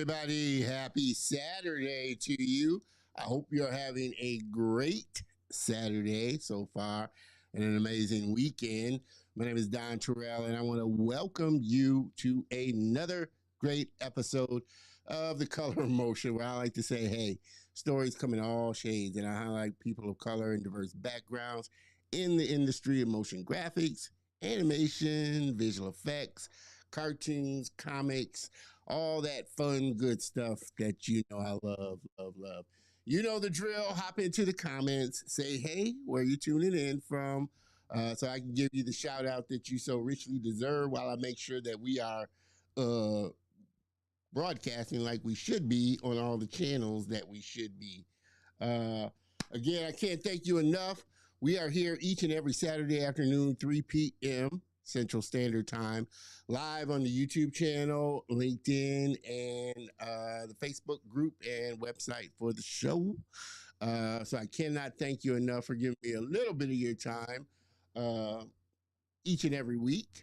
everybody. Happy Saturday to you. I hope you're having a great Saturday so far and an amazing weekend. My name is Don Terrell, and I want to welcome you to another great episode of The Color of Motion, where I like to say, hey, stories come in all shades, and I highlight people of color and diverse backgrounds in the industry of motion graphics, animation, visual effects, cartoons, comics, all that fun, good stuff that you know I love, love, love. You know the drill. Hop into the comments, say, hey, where you tuning in from, so I can give you the shout out that you so richly deserve while I make sure that we are uh, broadcasting like we should be on all the channels that we should be. Uh, Again, I can't thank you enough. We are here each and every Saturday afternoon, 3 p.m. Central Standard Time, live on the YouTube channel, LinkedIn, and the Facebook group and website for the show. So I cannot thank you enough for giving me a little bit of your time uh, each and every week,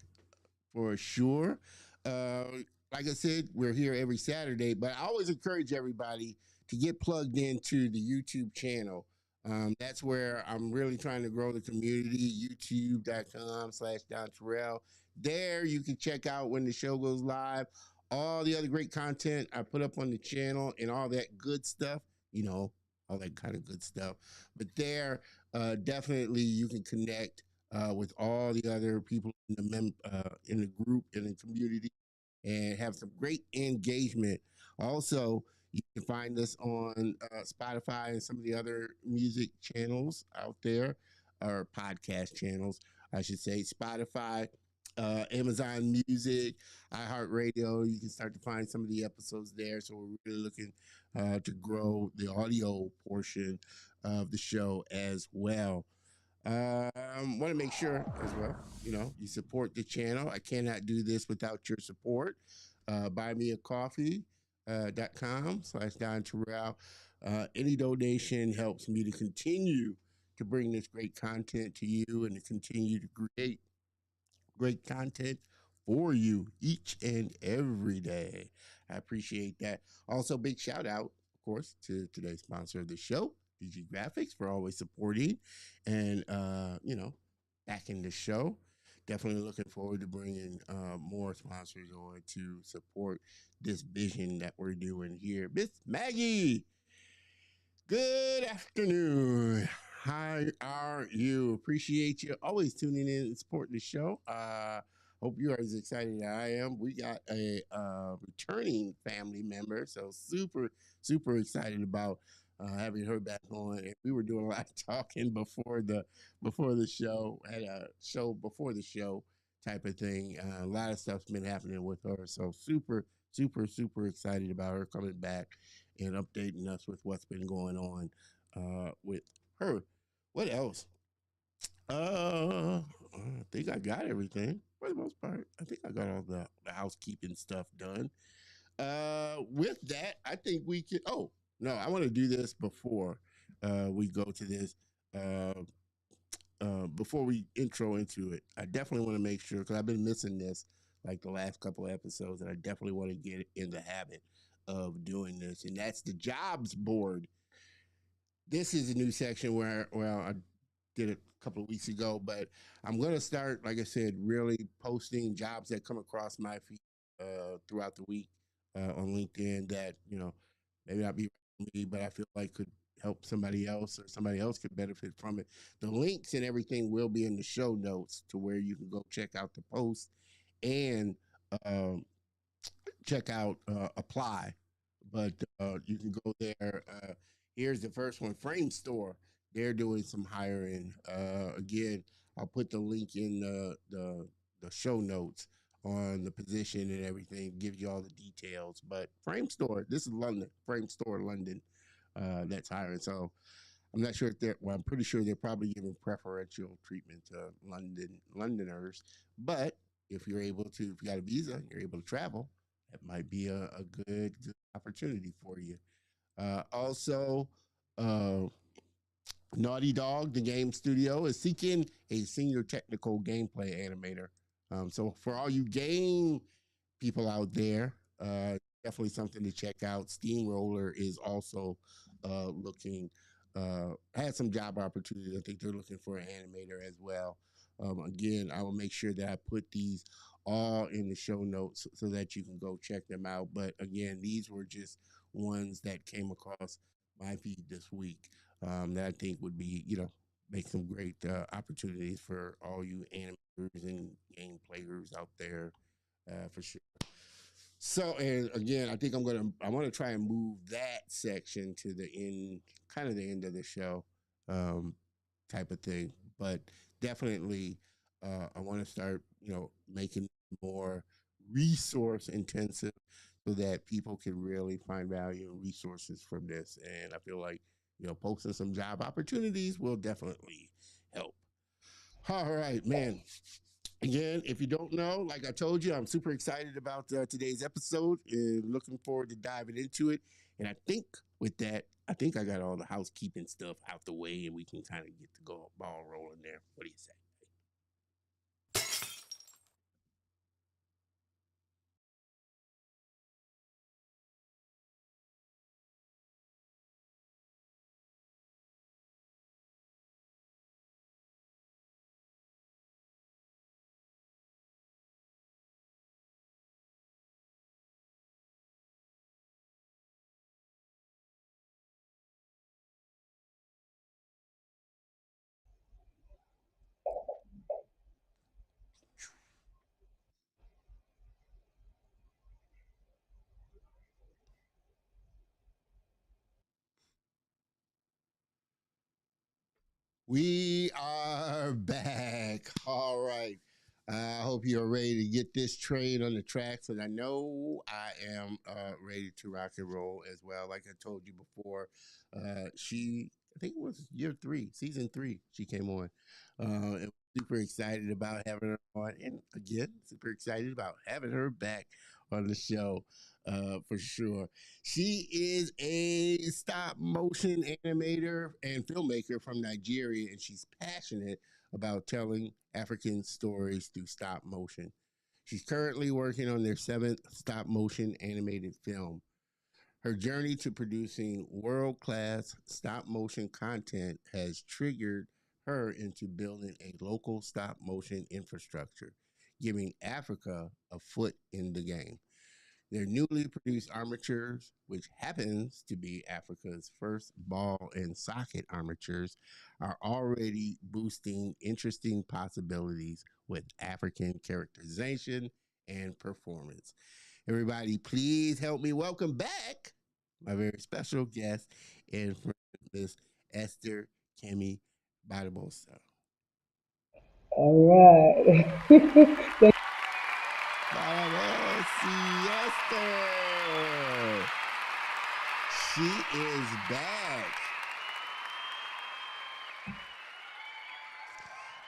for sure. Uh, like I said, we're here every Saturday, but I always encourage everybody to get plugged into the YouTube channel. That's where I'm really trying to grow the community, youtube.com/Don Terrell. There you can check out when the show goes live, all the other great content I put up on the channel and all that good stuff, you know, all that kind of good stuff. But there, definitely you can connect with all the other people in the group and the community and have some great engagement. Also, you can find us on Spotify and some of the other music channels out there, or podcast channels, I should say. Spotify, Amazon Music, iHeartRadio. You can start to find some of the episodes there. So we're really looking to grow the audio portion of the show as well. Want to make sure as well, you know, you support the channel. I cannot do this without your support. Buymeacoffee.com/Don Terrell. Any donation helps me to continue to bring this great content to you and to continue to create great content for you each and every day. I appreciate that. Also, big shout out, of course, to today's sponsor of the show, DG Graphics, for always supporting and, backing the show. Definitely looking forward to bringing more sponsors on to support this vision that we're doing here. Miss Maggie, good afternoon. How are you? Appreciate you always tuning in and supporting the show. Hope you are as excited as I am. We got a returning family member, so super, super excited about having her back on. And we were doing a lot of talking before the show. Had a show before the show type of thing. A lot of stuff's been happening with her, so super, super, super excited about her coming back and updating us with what's been going on with her. What else? I think I got everything for the most part. I think I got all the housekeeping stuff done. With that, I think we can. Oh no, I want to do this before we go to this. Uh, Before we intro into it, I definitely want to make sure because I've been missing this like the last couple of episodes, and I definitely want to get in the habit of doing this, and that's the jobs board. This is a new section where, well, I did it a couple of weeks ago, but I'm going to start, like I said, really posting jobs that come across my feed throughout the week on LinkedIn that, you know, maybe not be for me, but I feel like could help somebody else or somebody else could benefit from it. The links and everything will be in the show notes to where you can go check out the post and um, check out apply. But you can go there. Here's the first one, Frame Store. They're doing some hiring. Again, I'll put the link in the show notes on the position and everything, give you all the details. But Frame Store, this is London, Frame Store London, that's hiring. So I'm not sure if they're, well, I'm pretty sure they're probably giving preferential treatment to Londoners. But if you're able to, if you got a visa, you're able to travel, that might be a good opportunity for you. Also, uh, Naughty Dog, the game studio, is seeking a senior technical gameplay animator. So for all you game people out there, definitely something to check out. Steamroller is also looking had some job opportunities. I think they're looking for an animator as well. Again, I will make sure that I put these all in the show notes so that you can go check them out. But again, these were just ones that came across my feed this week that I think would be, make some great opportunities for all you animators and game players out there for sure. So, and again, I think I want to try and move that section to the end, kind of the end of the show, um, type of thing. But definitely, I want to start, making more resource intensive so that people can really find value and resources from this. And I feel like, posting some job opportunities will definitely help. All right, man. Again, if you don't know, like I told you, I'm super excited about today's episode and looking forward to diving into it. And I think with that, I think I got all the housekeeping stuff out the way and we can kind of get the ball rolling there. What do you say? We are back. All right. I hope you're ready to get this train on the tracks. And I know I am ready to rock and roll as well. Like I told you before, I think it was year three, season three, she came on. And super excited about having her on. And again, super excited about having her back on the show for sure. She is a stop motion animator and filmmaker from Nigeria, and she's passionate about telling African stories through stop motion. She's currently working on their seventh stop motion animated film. Her journey to producing world class stop motion content has triggered her into building a local stop motion infrastructure, giving Africa a foot in the game. Their newly produced armatures, which happens to be Africa's first ball and socket armatures, are already boosting interesting possibilities with African characterization and performance. Everybody, please help me welcome back my very special guest and friend, Miss Esther Kemi Gbadamos. All right. Gbadamos, Esther. She is back.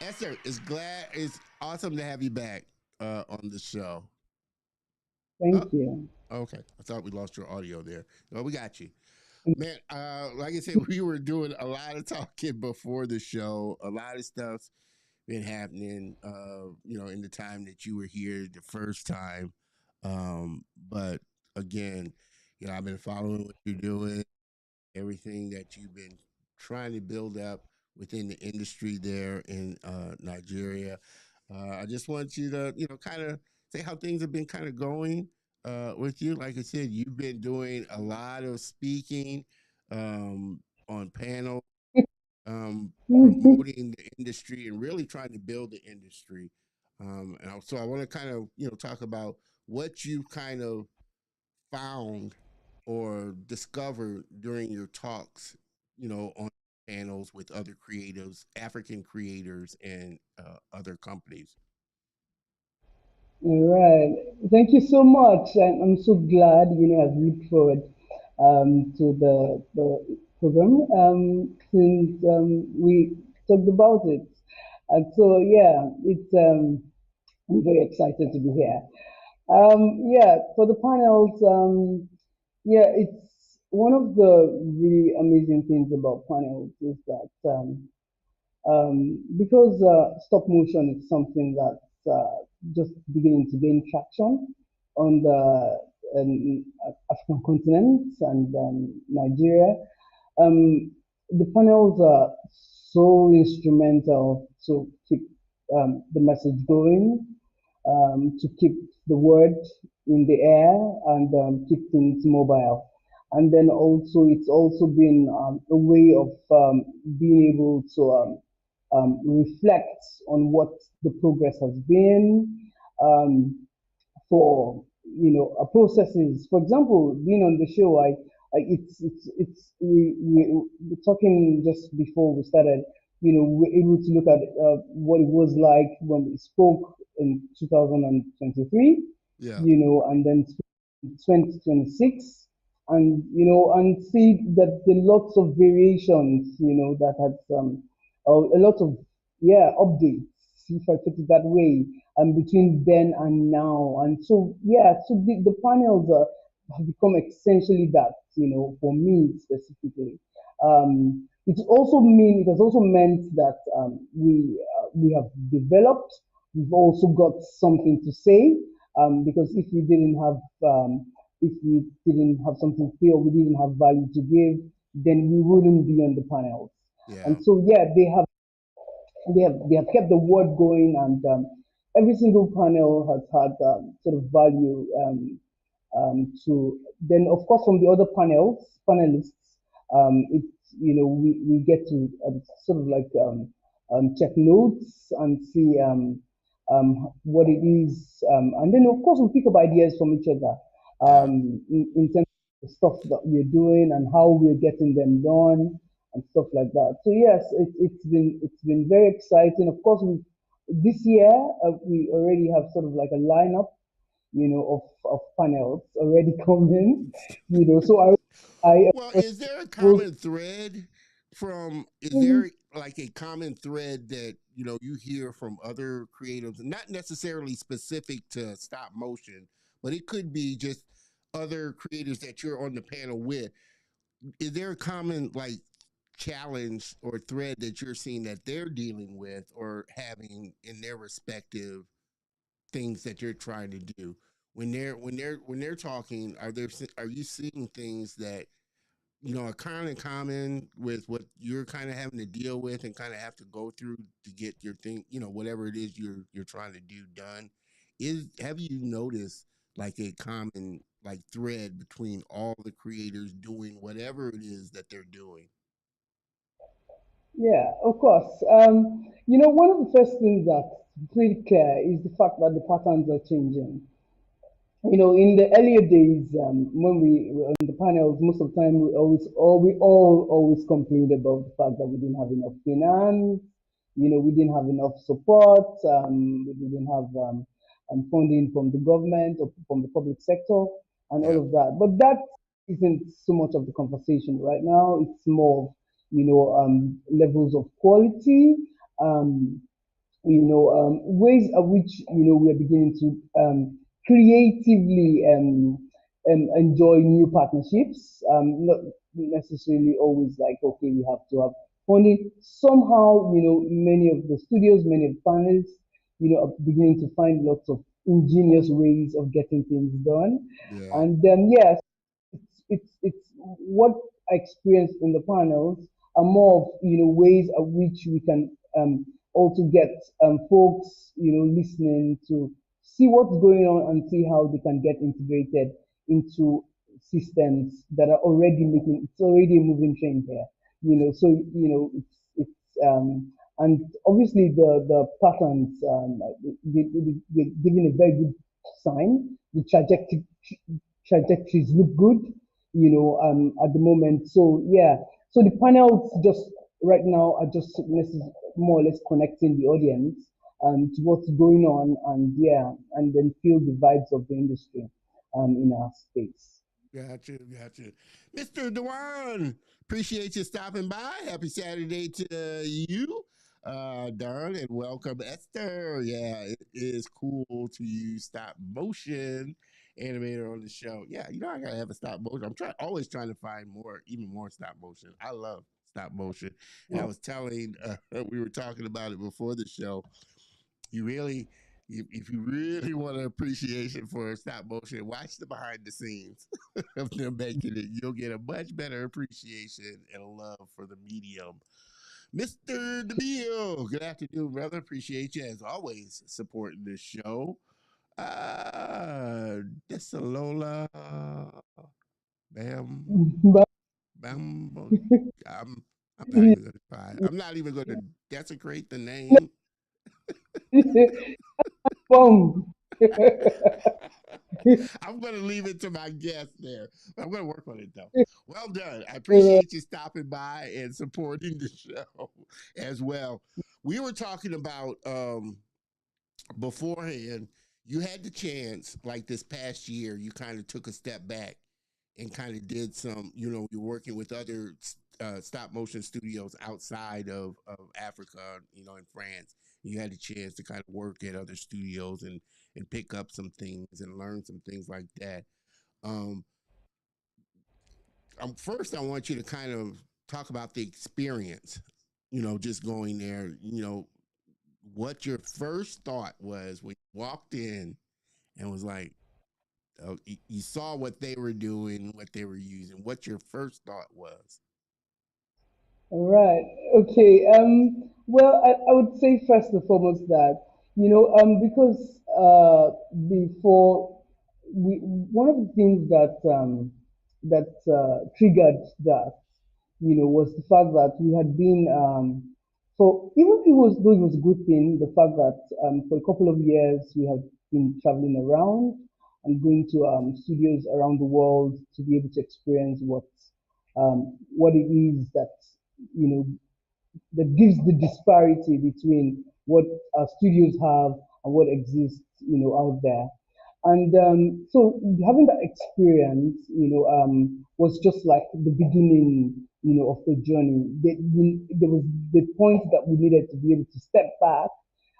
Esther, it's awesome to have you back on the show. Oh, Thank you. okay. I thought we lost your audio there. Well, we got you. Man, like I said, we were doing a lot of talking before the show. A lot of stuff's been happening, in the time that you were here the first time. But again, I've been following what you're doing, everything that you've been trying to build up within the industry there in Nigeria. I just want you to, kind of say how things have been kind of going with you. Like I said, you've been doing a lot of speaking on panels, promoting the industry and really trying to build the industry. So I want to kind of, talk about what you kind of found or discovered during your talks, on panels with other creatives, African creators, and other companies? All right. Thank you so much. I'm so glad, I've looked forward to the program since we talked about it. And so, yeah, I'm very excited to be here. Yeah, for the panels, yeah, it's one of the really amazing things about panels is that because stop motion is something that's just beginning to gain traction on the African continent and Nigeria. Um, the panels are so instrumental to keep the message going, to keep the word in the air and keep things mobile. And then also, it's also been a way of being able to reflect on what the progress has been. Um, for processes. For example, being on the show, it's we were talking just before we started. We're able to look at what it was like when we spoke in 2023. Yeah. And then 2026, and and see that the lots of variations. That had a lot of updates, if I put it that way, and between then and now. And so, so the panels have become essentially that, for me specifically. It has also meant that we have developed. We've also got something to say, because if we didn't have something to say, or we didn't have value to give, then we wouldn't be on the panels. Yeah. And so, they have kept the word going, and every single panel has had sort of value to. Then, of course, from the other panelists, it's we get to sort of like check notes and see what it is, and then of course we pick up ideas from each other, Yeah. in terms of the stuff that we're doing and how we're getting them done and stuff like that. So yes, it's been very exciting. Of course, this year we already have sort of like a lineup, of panels already coming. So I Well, is there a was. common thread is Mhm. there like a common thread that, you hear from other creatives, not necessarily specific to stop motion, but it could be just other creators that you're on the panel with. Is there a common like challenge or thread that you're seeing that they're dealing with or having in their respective things that you're trying to do? When they're talking, are you seeing things that are kind of common with what you're kind of having to deal with and kind of have to go through to get your thing, whatever it is you're trying to do done? Have you noticed like a common like thread between all the creators doing whatever it is that they're doing? Yeah, of course. One of the first things that's pretty clear is the fact that the patterns are changing. In the earlier days, when we were on the panels, most of the time we all always complained about the fact that we didn't have enough finance. We didn't have enough support. We didn't have funding from the government or from the public sector and all Yeah. of that. But that isn't so much of the conversation right now. It's more of, levels of quality. Um, ways at which we are beginning to creatively enjoy new partnerships. Not necessarily always like, okay, we have to have funding. Somehow, many of the studios, many of the panels, are beginning to find lots of ingenious ways of getting things done. Yeah. And yes, it's what I experienced in the panels are more of ways at which we can also get folks listening to see what's going on and see how they can get integrated into systems that are already making it's already a moving train here. So it's and obviously the patterns, they're giving a very good sign. The trajectories look good, at the moment. So yeah, so the panels just right now are just more or less connecting the audience to what's going on, and and then feel the vibes of the industry in our space. Gotcha, gotcha. Mr. Dewan, appreciate you stopping by. Happy Saturday to you, Don, and welcome, Esther. Yeah, it is cool to use stop motion animator on the show. Yeah, I gotta have a stop motion. Always trying to find more, even more stop motion. I love stop motion. And I was telling, we were talking about it before the show. You really if you really want an appreciation for stop motion, watch the behind the scenes of them making it. You'll get a much better appreciation and a love for the medium. Mr. DeMille, good afternoon, brother. Appreciate you as always supporting this show. Desalola, bam, But bam. I'm, I'm not even going to try. I'm not even going to desecrate the name. boom. I'm going to leave it to my guest there. I'm going to work on it though. Well done. I appreciate you stopping by and supporting the show as well. We were talking about beforehand. You had the chance, like this past year, you kind of took a step back and kind of did some, you're working with other stop motion studios outside of Africa, in France. You had a chance to kind of work at other studios and pick up some things and learn some things like that. Um, First, I want you to kind of talk about the experience, just going there, what your first thought was when you walked in and was like, you saw what they were doing, what they were using, what your first thought was. All right. Okay. Well, I would say first and foremost that because before we one of the things that triggered that was the fact that we had been for even if it was though it was a good thing, the fact that for a couple of years we have been traveling around and going to studios around the world to be able to experience what it is that you know that gives the disparity between what our studios have and what exists, out there. And so having that experience, was just like the beginning, of the journey. There was the point that we needed to be able to step back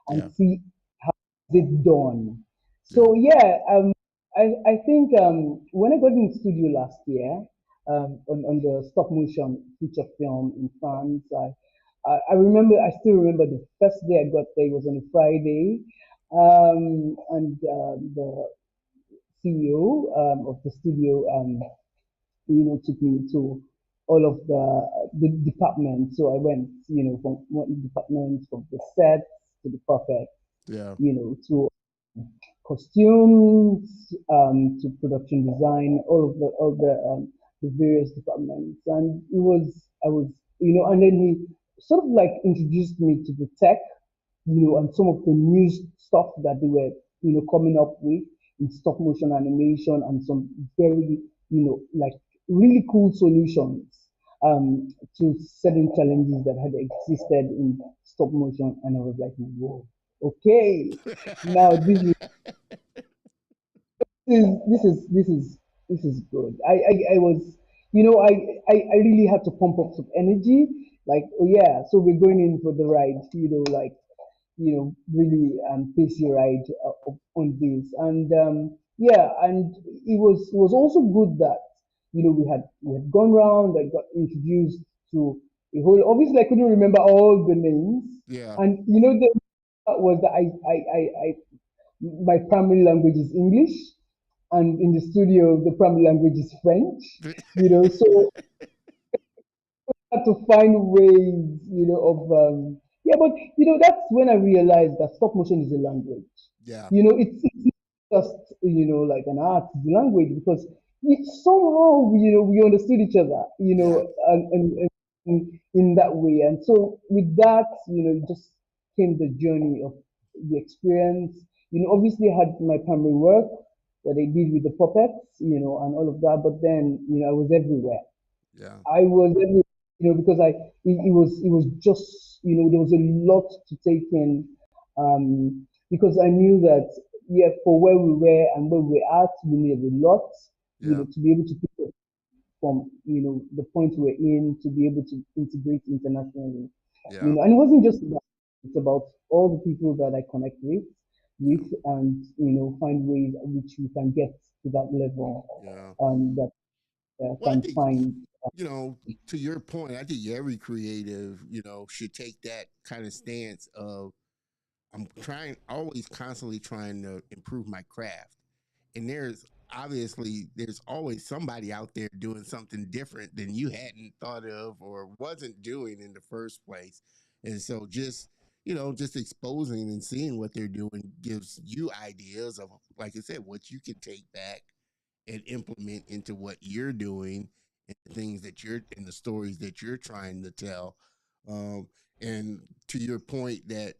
and Yeah, see how is it done. yeah, So yeah, I think when I got in the studio last year on the stop motion feature film in France, I still remember the first day I got there was on a Friday, and the CEO of the studio, took me to all of the departments. So I went, from one department, from the sets to the puppet, yeah, to costumes, to production design, all the various departments, and I was, and then he sort of like introduced me to the tech, and some of the new stuff that they were, coming up with in stop motion animation and some very, like really cool solutions to certain challenges that had existed in stop motion, and I was like, whoa, okay, now this is good. I was, I really had to pump up some energy. Like, oh yeah, so we're going in for the ride, like, really pace your ride on this. And yeah, and it was also good that we had gone around. I got introduced to a whole. Obviously, I couldn't remember all the names, yeah. and the part was that I my primary language is English, and in the studio the primary language is French. So I had to find ways, of yeah, but that's when I realized that stop motion is a language. Yeah, It's not just like an art, it's a language because somehow we understood each other, yeah, and in that way. And so with that, it just came the journey of the experience. Obviously I had my primary work that I did with the puppets, and all of that, but then I was everywhere. yeah, I was everywhere, because it was just, there was a lot to take in, because I knew that, yeah, for where we were and where we're at, we needed a lot, yeah, to be able to pick up from, the point we're in, to be able to integrate internationally, yeah, and it wasn't just that, it's about all the people that I connect with, yeah, and, find ways at which we can get to that level, yeah. that Well, I can think, find. you know, to your point, I think every creative, should take that kind of stance of I'm trying, always constantly trying to improve my craft. And there's always somebody out there doing something different than you hadn't thought of or wasn't doing in the first place. And so just exposing and seeing what they're doing gives you ideas of, like I said, what you can take back and implement into what you're doing and the things that you're and the stories that you're trying to tell. Um, and to your point that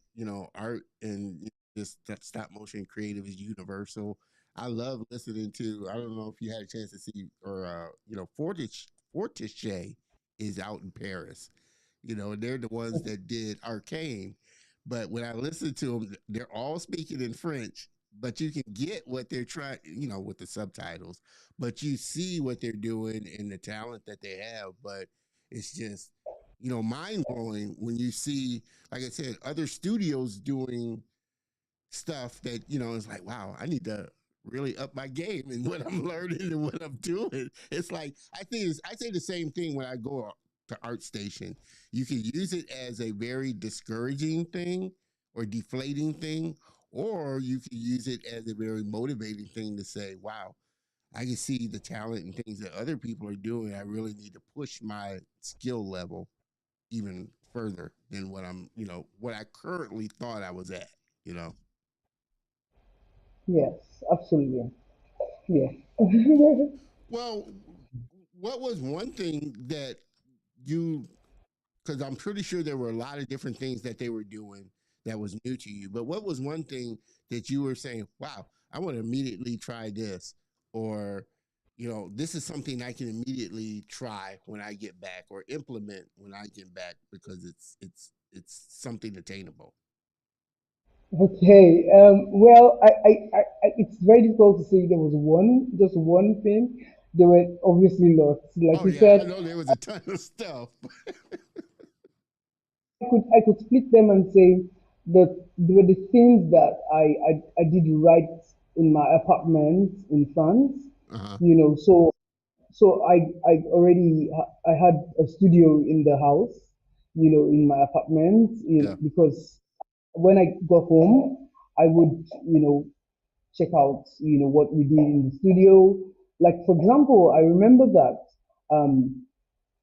art and just that stop motion creative is universal. I love listening to. I don't know if you had a chance to see or Fortiche is out in Paris. They're the ones that did Arcane. But when I listen to them, they're all speaking in French, but you can get what they're trying, with the subtitles, but you see what they're doing and the talent that they have. But it's just, mind blowing when you see, like I said, other studios doing stuff that, is like, wow, I need to really up my game and what I'm learning and what I'm doing. It's like, I say the same thing when I go to ArtStation. You can use it as a very discouraging thing or deflating thing, or you can use it as a very motivating thing to say, wow, I can see the talent and things that other people are doing. I really need to push my skill level even further than what I currently thought I was at, you know. Yes, absolutely. Yes. Well, what was one thing that you, because I'm pretty sure there were a lot of different things that they were doing that was new to you, but what was one thing that you were saying, wow, I want to immediately try this, or, this is something I can immediately try when I get back or implement when I get back because it's something attainable. Okay. Well, it's very difficult to say there was just one thing. There were obviously lots. Like Oh you yeah, I said, know there was a ton of stuff. I could split them and say that there were the things that I did right in my apartment in France. Uh-huh. So I already I had a studio in the house, in my apartment, Yeah. because when I got home, I would, check out, what we did in the studio. Like for example, I remember that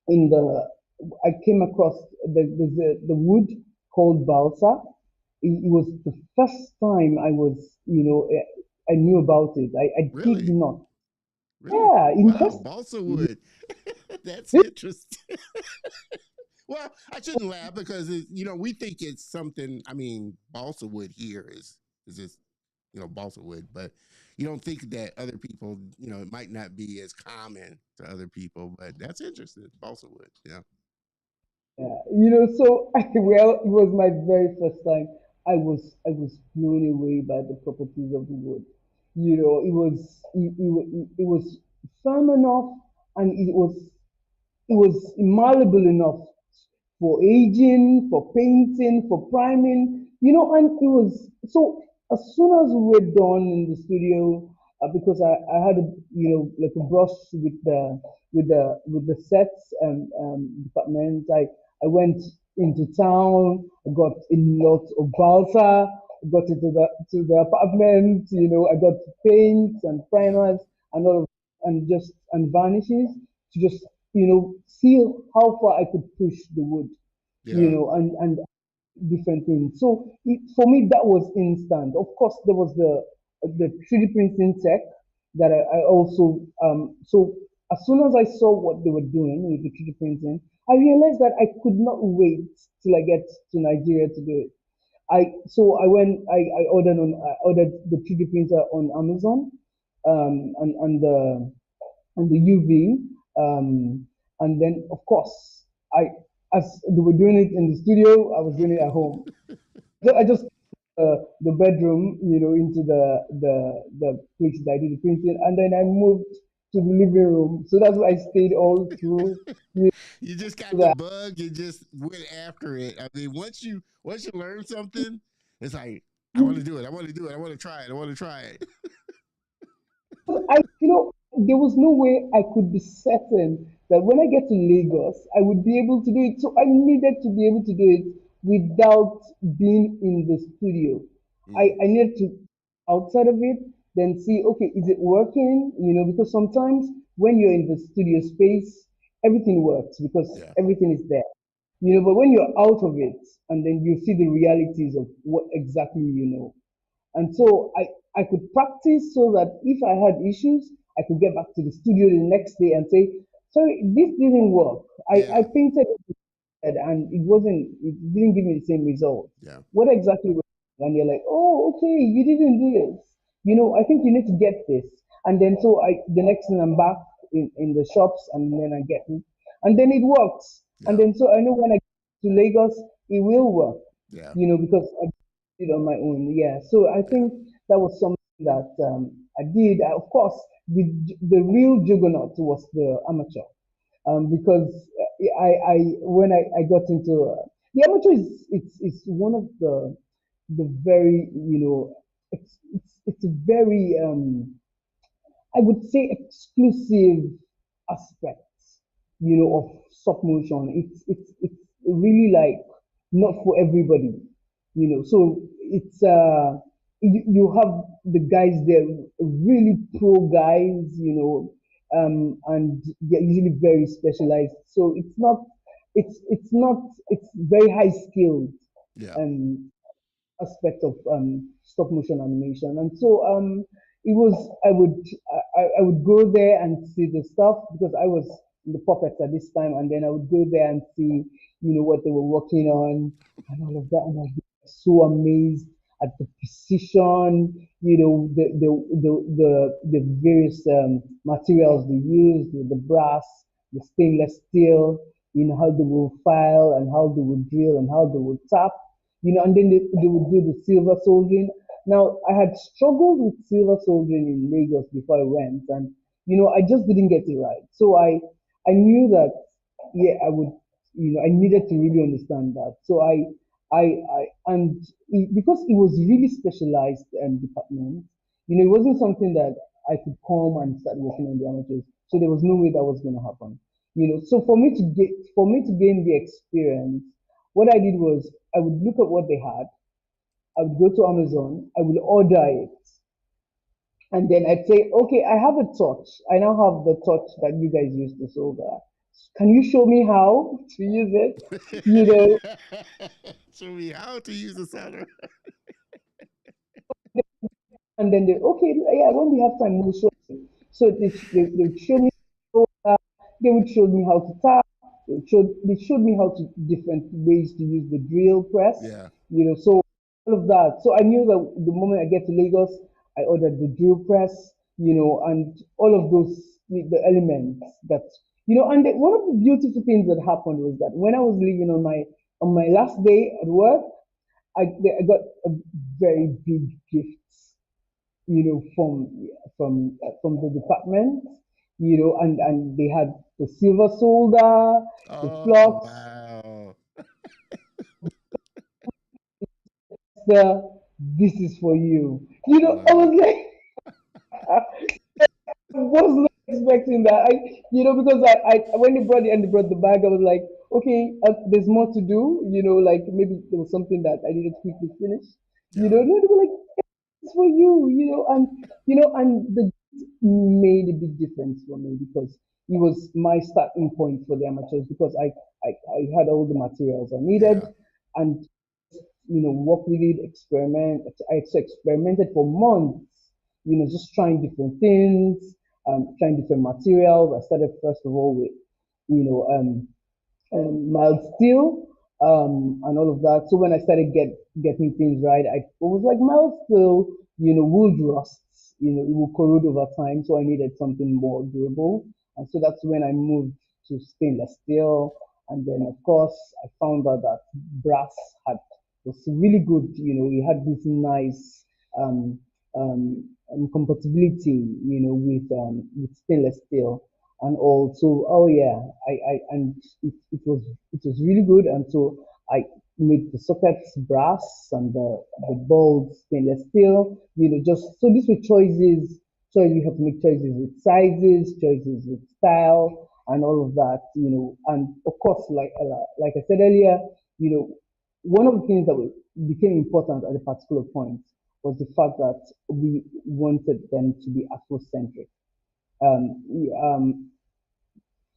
in the I came across the wood called balsa. It was the first time I knew about it. I did Really? not. Really? Yeah, Wow, interesting. balsa wood. That's interesting. Well, I shouldn't laugh because we think it's something. I mean, balsa wood here is just balsa wood, but you don't think that other people, it might not be as common to other people. But that's interesting, balsa wood. Yeah, Yeah, so well, it was my very first time. I was blown away by the properties of the wood. It was firm enough, and it was malleable enough for aging, for painting, for priming, and it was so as soon as we were done in the studio, because I had like a brush with the sets and department. I went into town. I got a lot of balsa. I got to the apartment. I got paints and yeah, primers and all of and varnishes to just see how far I could push the wood, yeah, and different things. So for me, that was instant. Of course, there was the 3D printing tech that I also so as soon as I saw what they were doing with the 3D printing, I realized that I could not wait till I get to Nigeria to do it. I went I ordered the 3D printer on Amazon, and the UV, and then of course I as they were doing it in the studio, I was doing it at home. I just the bedroom, into the place that I did the printing, and then I moved to the living room. So that's why I stayed all through. you just got the That bug and just went after it. I mean, once you learn something, it's like I want to do it. I want to do it. I want to try it. I want to try it. there was no way I could be certain that when I get to Lagos, I would be able to do it. So I needed to be able to do it without being in the studio. Mm. I needed to outside of it, then see, okay, is it working? Because sometimes when you're in the studio space, everything works because Yeah. everything is there. But when you're out of it and then you see the realities of what exactly and so I could practice so that if I had issues, I could get back to the studio the next day and say, sorry, this didn't work. I Yeah. painted and it didn't give me the same result. Yeah. What exactly was it? And you're like, oh, okay, you didn't do this. I think you need to get this. And then so the next thing I'm back in the shops and then I get it. And then it works. And Yeah. then so I know when I get to Lagos, it will work, Yeah. because I did it on my own. Yeah. So I Yeah. think that was something that I did. Of course, the real juggernaut was the amateur, because I when I got into the amateur it's one of the very it's a very I would say exclusive aspects, of stop motion. It's really like not for everybody, So you have the guys there, really pro guys, and they're usually very specialized. So it's very high skilled. Yeah. Um, Aspect of stop motion animation. And so it was I would go there and see the stuff because I was in the puppets at this time, and then I would go there and see what they were working on and all of that, and I'd be so amazed at the precision, the various materials they used, the brass, the stainless steel, how they will file and how they would drill and how they would tap, and then they would do the silver soldering. Now, I had struggled with silver soldering in Lagos before I went, and I just didn't get it right. So I knew that, yeah, I would, I needed to really understand that. So and because it was really specialized department, it wasn't something that I could come and start working on the amateurs. So there was no way that was going to happen. So for me to gain the experience, what I did was I would look at what they had. I would go to Amazon. I would order it, and then I'd say, okay, I have a touch. I now have the touch that you guys use to solve that. Can you show me how to use it? You know, Show me how to use the solder. and then they, okay, yeah, when we have time, we'll show you. So they would show me, they would show me how to tap. They showed me how to different ways to use the drill press. Yeah. So all of that. So I knew that the moment I get to Lagos, I ordered the drill press, and all of those the elements that And one of the beautiful things that happened was that when I was leaving on my last day at work, I got a very big gift, from the department, and they had the silver solder, the Oh flux, wow. the this is for you. I Wow. was like, I was not expecting that. Because when they brought the bag, I was like, okay, there's more to do. Like maybe there was something that I needed to quickly finish. Yeah. No, they were like, it's for you. And the made a big difference for me because it was my starting point for the amateurs because I had all the materials I needed Yeah. and work with it, experiment. I experimented for months, just trying different things, trying different materials. I started first of all with, you know, mild steel, and all of that. So when I started getting things right, I was like mild steel, wood rusts, it will corrode over time. So I needed something more durable, and so that's when I moved to stainless steel. And then of course I found out that brass had was really good. It had this nice compatibility, with stainless steel and also oh yeah I and it was really good and so I made the sockets brass and the bulbs stainless steel, just so these were choices you have to make choices with sizes, choices with style and all of that, and of course like I said earlier, you know one of the things that became important at a particular point was the fact that we wanted them to be Afrocentric. Um,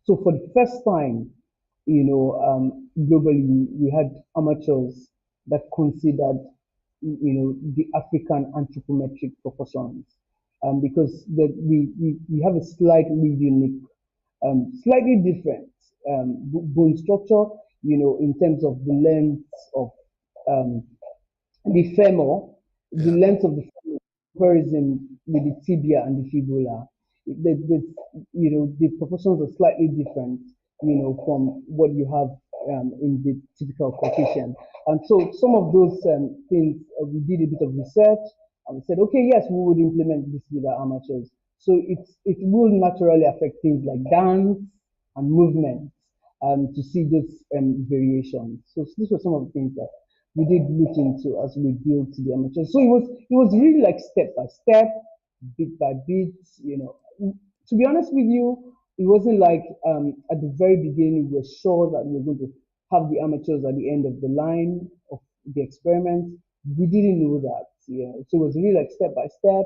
so for the first time, globally, we had amateurs that considered, the African anthropometric proportions, because we have a slightly unique, slightly different bone structure, in terms of the length of um, the femur, the Yeah. length of the femur, comparison with the tibia and the fibula, the proportions are slightly different, from what you have in the typical Caucasian. And so some of those things, we did a bit of research and we said, okay, yes, we would implement this with our amateurs. So it will naturally affect things like dance and movement, to see those variations. So these were some of the things that we did look into as we built the amateurs. So it was really like step by step, bit by bit. To be honest with you, it wasn't like at the very beginning we were sure that we were going to have the amateurs at the end of the line of the experiment. We didn't know that. So it was really like step by step.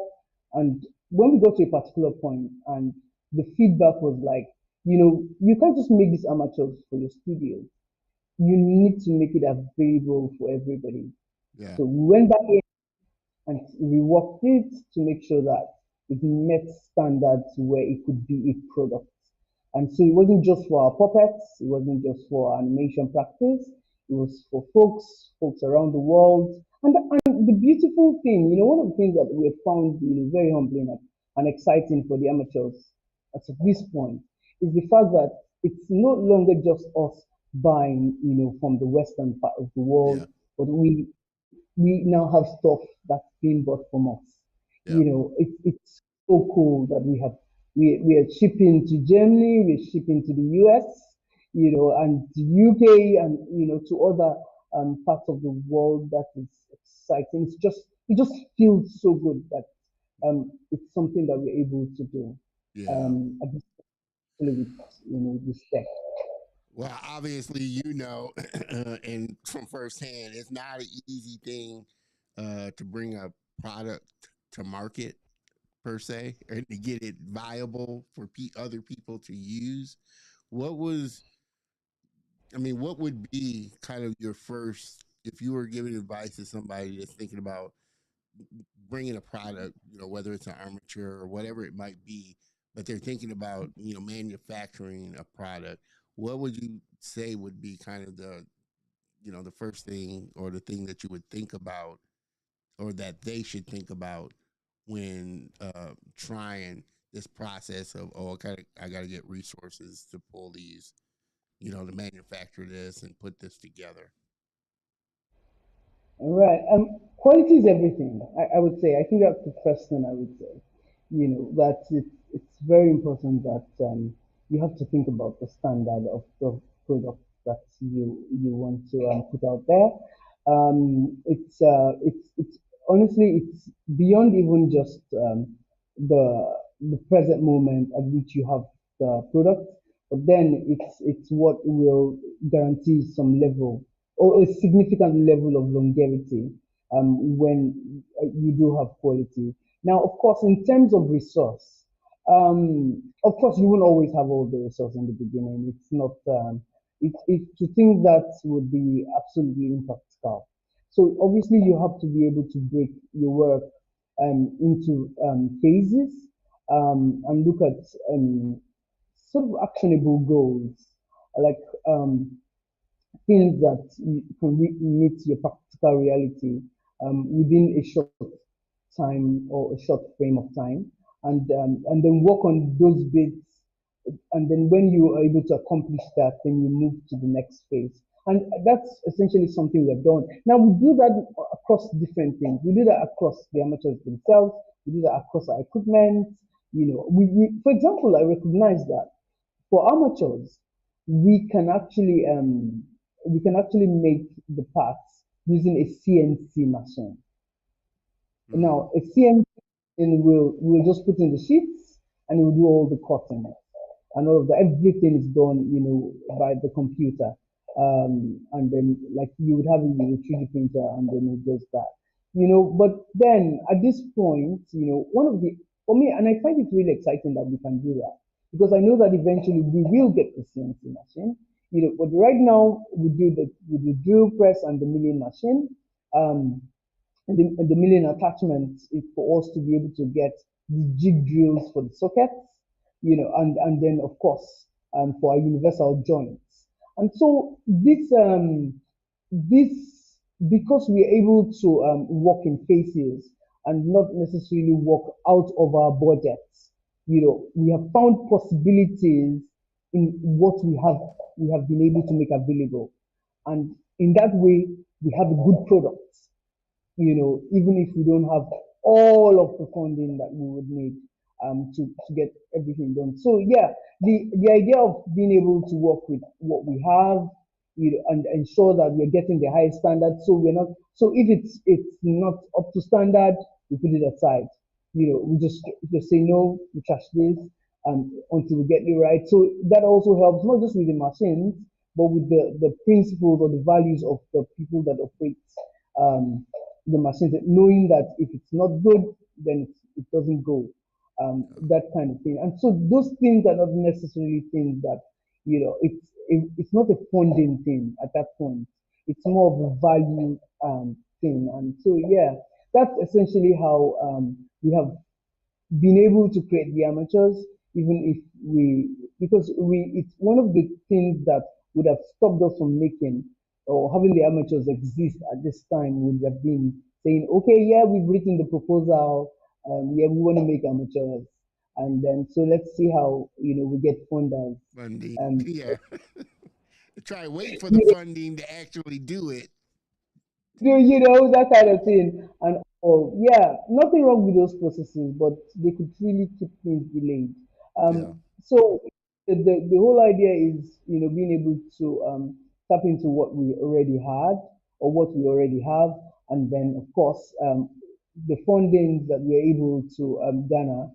And when we got to a particular point and the feedback was like, you can't just make these amateurs for your studio. You need to make it available for everybody. Yeah. So we went back in and reworked it to make sure that it met standards where it could be a product. And so it wasn't just for our puppets, it wasn't just for our animation practice, it was for folks around the world. And the beautiful thing, one of the things that we found, very humbling and exciting for the amateurs at this point is the fact that it's no longer just us buying, from the western part of the Yeah. world, but we now have stuff that's being bought from us. Yeah. It's so cool that we are shipping to Germany, we're shipping to the US, and to UK, and to other parts of the world. That is exciting. It just feels so good that it's something that we're able to do. Yeah. At this with this tech. Well, obviously, and from firsthand, it's not an easy thing to bring a product to market per se, and to get it viable for other people to use. What was, what would be kind of your first, if you were giving advice to somebody that's thinking about bringing a product, whether it's an armature or whatever it might be, but they're thinking about, manufacturing a product, what would you say would be kind of the first thing or the thing that you would think about or that they should think about when trying this process of, I gotta get resources to pull these, to manufacture this and put this together. Right. Quality is everything. I would say. I think that's the first thing I would say. That it's very important that you have to think about the standard of the product that you want to put out there. It's honestly it's beyond even just the present moment at which you have the product, but then it's what will guarantee some level or a significant level of longevity when you do have quality. Now, of course, in terms of resource, of course, you won't always have all the resource in the beginning. It's not, to think that would be absolutely impractical. So obviously, you have to be able to break your work into phases and look at sort of actionable goals, like things that you can meet your practical reality within a short time or a short frame of time, and then work on those bits. And then when you are able to accomplish that, then you move to the next phase. And that's essentially something we have done. Now we do that across different things. We do that across the amateurs themselves. We do that across our equipment. For example, I recognize that for amateurs, we can actually make the parts using a CNC machine. Mm. Now, a CNC will just put in the sheets and it will do all the cutting and all of that. Everything is done, by the computer. and then like you would have it with a 3D printer, and then it does that. But then at this point, one of the for me, and I find it really exciting that we can do that because I know that eventually we will get the CNC machine. But right now we do the with the drill press and the milling machine. Um, and the milling attachments is for us to be able to get the jig drills for the sockets, and then of course for our universal joints. And so this because we are able to work in phases and not necessarily work out of our budgets. We have found possibilities in what we have been able to make available, and in that way we have a good product, even if we don't have all of the funding that we would need to get everything done. So yeah, the idea of being able to work with what we have, and ensure that we're getting the highest standard. So we're not. So if it's not up to standard, we put it aside. We just say no, we trash this, until we get it right. So that also helps not just with the machines, but with the principles or the values of the people that operate um, the machines, knowing that if it's not good, then it doesn't go. That kind of thing. And so those things are not necessarily things that, it's not a funding thing at that point. It's more of a value thing. And so, yeah, that's essentially how we have been able to create the amateurs, even if because it's one of the things that would have stopped us from making or having the amateurs exist at this time would have been saying, okay, yeah, we've written the proposal, yeah, we want to make amateurs, and then so let's see how we get funders. Funding. Um, Yeah. Try wait for the you funding to actually do it. that kind of thing. And oh, yeah, nothing wrong with those processes, but they could really keep things delayed. Yeah. So the whole idea is, being able to tap into what we already had or what we already have, and then of course the funding that we're able to garner,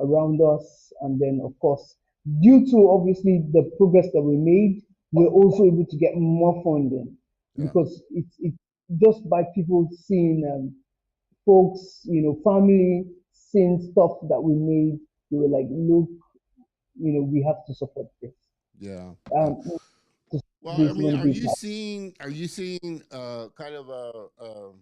around us, and then of course due to obviously the progress that we made, we're also able to get more funding Yeah. because it's just by people seeing folks, family seeing stuff that we made, they were like, look, we have to support this. Yeah. Yeah. Um, to Well, I this mean, when this happens. are you seeing kind of a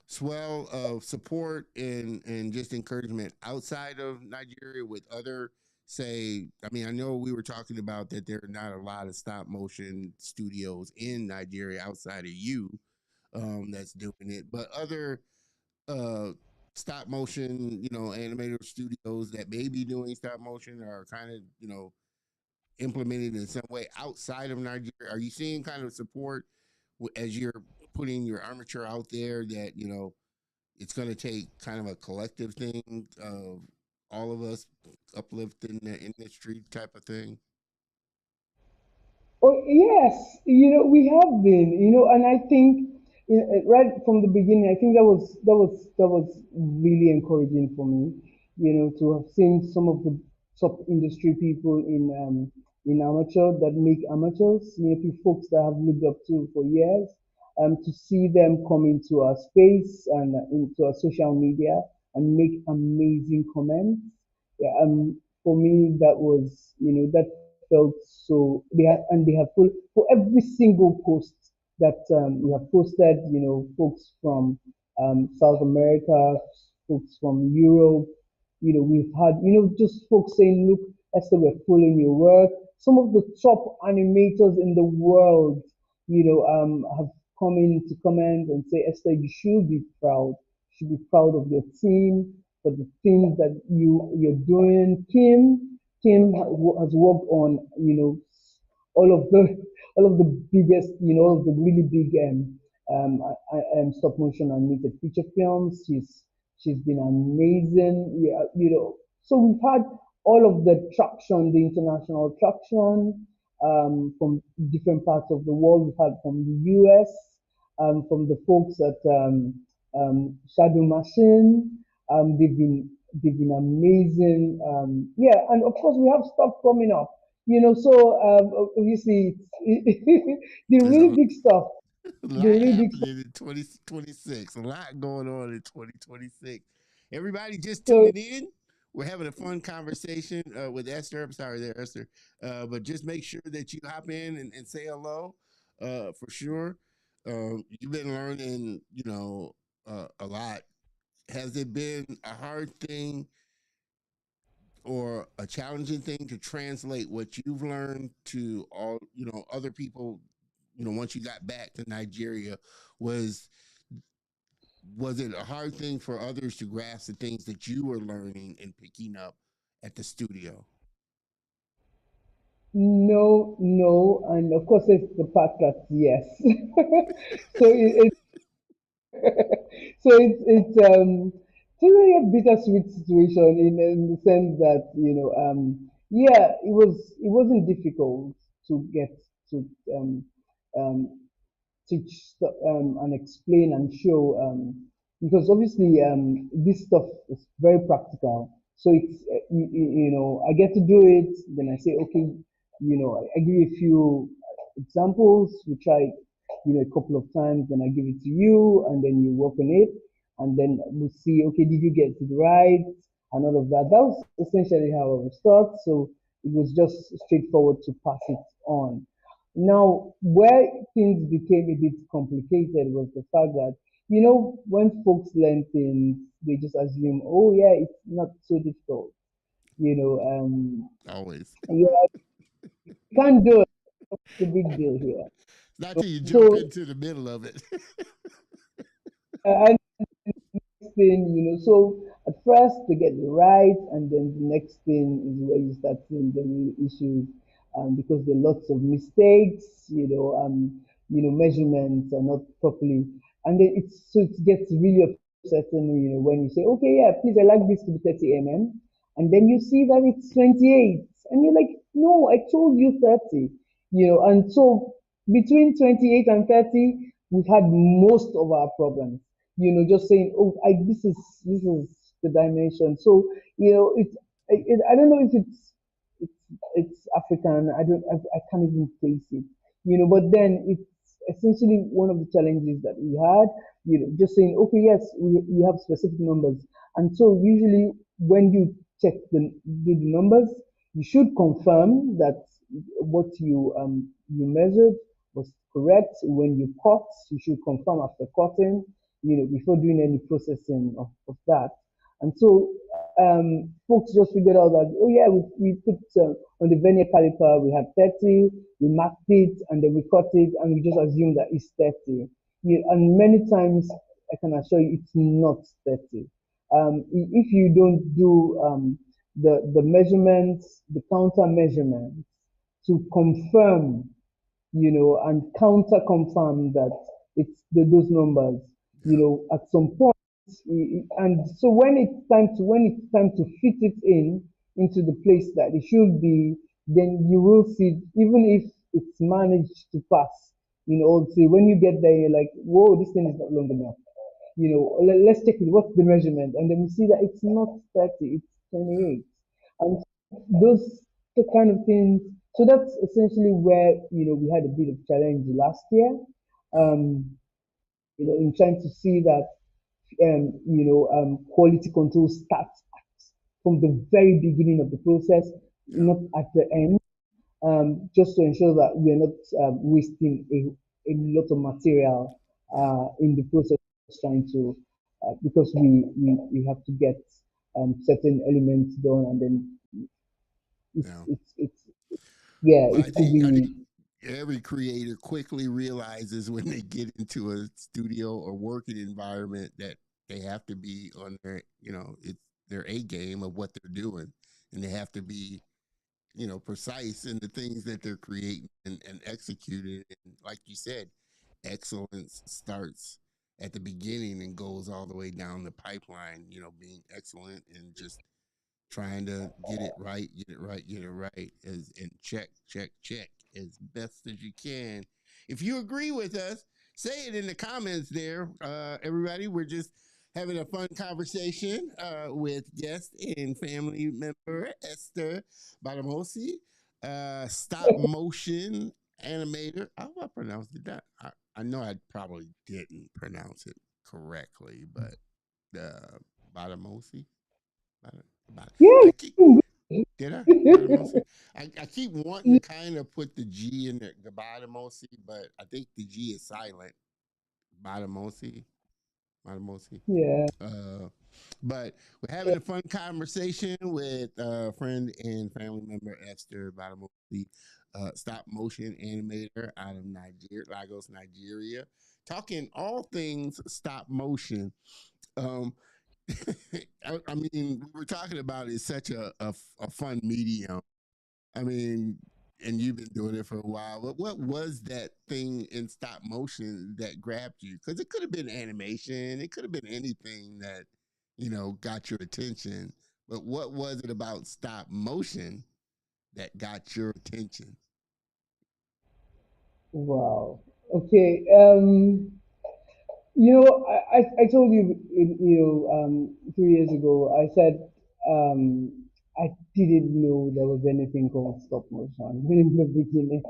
swell of support and just encouragement outside of Nigeria with other, say, I mean, I know we were talking about that there are not a lot of stop motion studios in Nigeria outside of you, that's doing it, but other uh stop motion, animator studios that may be doing stop motion are kind of, implemented in some way outside of Nigeria. Are you seeing kind of support as you're putting your armature out there that, it's going to take kind of a collective thing of all of us uplifting the industry type of thing? Oh, yes, we have been, and I think right from the beginning, I think that was really encouraging for me, to have seen some of the top industry people in amateur that make amateurs, folks that have looked up to for years, to see them come into our space and into our social media and make amazing comments. Yeah, for me, that was, that felt so. They have for every single post that we have posted. Folks from South America, folks from Europe. We've had just folks saying, "Look, Esther, we're following your work." Some of the top animators in the world, have come in to comment and say, "Esther, you should be proud. You should be proud of your team for the things that you're doing." Kim has worked on, all of the all of the biggest, all of the really big stop motion animated feature films. She's been amazing. Yeah, so we've had all of the traction, the international traction, from different parts of the world. We've had from the US, from the folks at Shadow Machine. They've been amazing. Yeah, and of course we have stuff coming up. So obviously the There's really big stuff, a the lot really big stuff. happening in 2026. A lot going on in 2026. Everybody just So tuning in. We're having a fun conversation with Esther. I'm sorry there, Esther. But just make sure that you hop in and say hello for sure. You've been learning, a lot. Has it been a hard thing or a challenging thing to translate what you've learned to all other people, once you got back to Nigeria? Was was it a hard thing for others to grasp the things that you were learning and picking up at the studio? no, no, and of course it's the part that yes. So it's really a bittersweet situation in the sense that yeah, it wasn't difficult to get to um, um, teach and explain and show because obviously this stuff is very practical. So it's I get to do it. Then I say okay, I give you a few examples. We try a couple of times. Then I give it to you, and then you work on it, and then we see okay, did you get it right and all of that. That was essentially how I was taught. So it was just straightforward to pass it on. Now, where things became a bit complicated was the fact that, when folks learn things, they just assume, oh, yeah, it's not so difficult. You know, Always. yeah, you can't do it. What's the big deal here? Not till you jump So, into the middle of it. and thing, so at first they get it right, and then the next thing is where you start seeing the real issues, because there are lots of mistakes, measurements are not properly, and then it gets really upsetting, when you say, okay, yeah, please, I like this to be 30 mm, and then you see that it's 28, and you're like, no, I told you 30, and so between 28 and 30, we've had most of our problems, just saying, oh, this is the dimension. So, I don't know if it's it's African. I can't even place it. But then it's essentially one of the challenges that we had. Just saying, okay, yes, we have specific numbers, and so usually when you check the numbers, you should confirm that what you measured was correct. When you cut, you should confirm after cutting, before doing any processing of that. And so folks just figured out that, oh yeah, we put on the vernier caliper, we have 30, we marked it, and then we cut it, and we just assume that it's 30. And many times, I can assure you, it's not 30. If you don't do the measurements, the counter measurements to confirm, and counter confirm that it's those numbers, Yeah. at some point. And so when it's time to fit it into the place that it should be, then you will see, even if it's managed to pass, see when you get there, you're like, whoa, this thing is not long enough. Let's check it. What's the measurement? And then we see that it's not 30, it's 28. And those the kind of things. So that's essentially where, we had a bit of challenge last year, Yeah. in trying to see that, quality control starts from the very beginning of the process, Yeah. not at the end, just to ensure that we're not wasting a lot of material Yeah. in the process, trying to, because we have to get certain elements done, and then Yeah. it's yeah, Well, it could I think be. every creator quickly realizes when they get into a studio or working environment that they have to be on their, it's their A game of what they're doing, and they have to be, precise in the things that they're creating and executing. And like you said, excellence starts at the beginning and goes all the way down the pipeline. Being excellent and just trying to get it right, get it right, get it right, as and check, check, check as best as you can. If you agree with us, say it in the comments there, everybody. We're just having a fun conversation with guest and family member Esther Badamosi. Stop motion animator. I hope I pronounced it that. I know I probably didn't pronounce it correctly, but Badamosi. Bada, Yeah, I keep did I Badamosi? yeah. I keep wanting to kind of put the G in the Gbadamos, but I think the G is silent. Badamosi. Badamosi. Yeah. Uh, but we're having a fun conversation with friend and family member Esther Gbadamos, the stop motion animator out of Nigeria, Lagos, Nigeria, talking all things stop motion. Um, I mean, we're talking about is such a fun medium. I mean, and you've been doing it for a while. What was that thing in stop motion that grabbed you? Because it could have been animation, it could have been anything that got your attention. But what was it about stop motion that got your attention? Wow. Okay. I told you, 3 years ago, I said, I didn't know there was anything called stop motion in the beginning.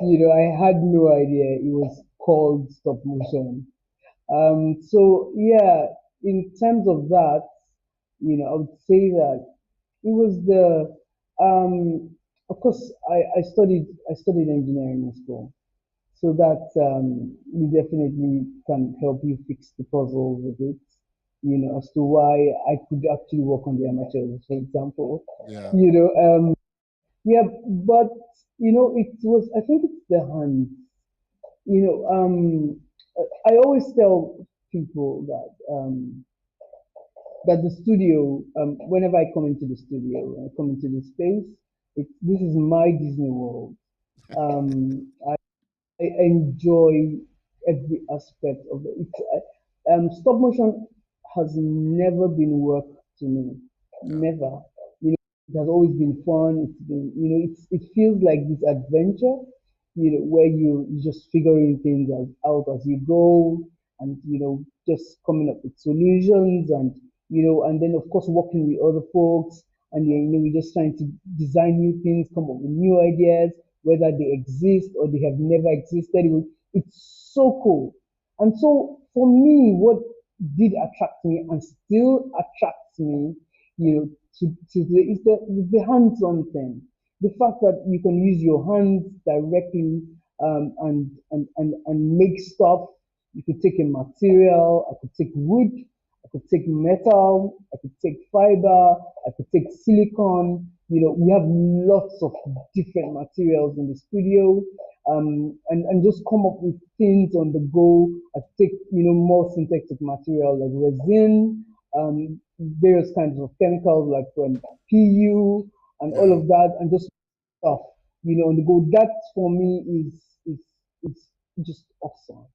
I had no idea it was called stop motion. So yeah, in terms of that, I would say that it was of course, I studied engineering in school, so that we definitely can help you fix the puzzle with it. As to why I could actually work on the amateurs, for example. Yeah, You know, yeah, but it was. I think it's the hand. You know, I always tell people that the studio, whenever I come into the studio, when I come into the space, this is my Disney World. Um, I enjoy every aspect of it. Stop motion has never been work to me. yeah, Never. It has always been fun. It's been, it feels like this adventure, where you just figuring things out as you go, and just coming up with solutions, and then of course working with other folks, and then we're just trying to design new things, come up with new ideas, whether they exist or they have never existed. It's so cool. And so for me, what did attract me and still attracts me, is the hands-on thing. The fact that you can use your hands directly, and make stuff. You could take a material. I could take wood. I could take metal. I could take fiber. I could take silicon. We have lots of different materials in the studio, and just come up with things on the go. I take, more synthetic material like resin, various kinds of chemicals like PU and all yeah, of that, and just stuff, on the go. That for me is just awesome.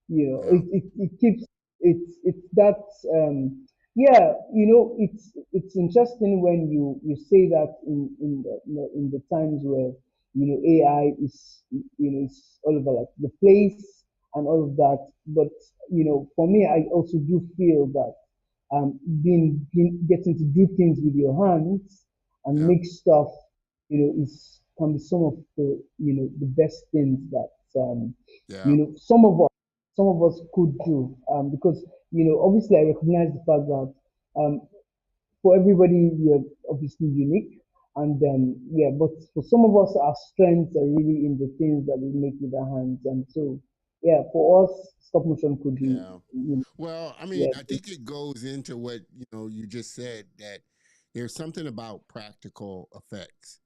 yeah, It keeps it's that yeah, it's interesting when you say that in the times where AI is all over like the place and all of that. But for me, I also do feel that getting to do things with your hands and yeah, make stuff, is can be some of the best things that yeah, some of us could do, because obviously I recognize the fact that for everybody we are obviously unique, and yeah, but for some of us our strengths are really in the things that we make with our hands, and so yeah, for us stop motion could be, yeah. Well, I mean, yeah, I think it goes into what you just said, that there's something about practical effects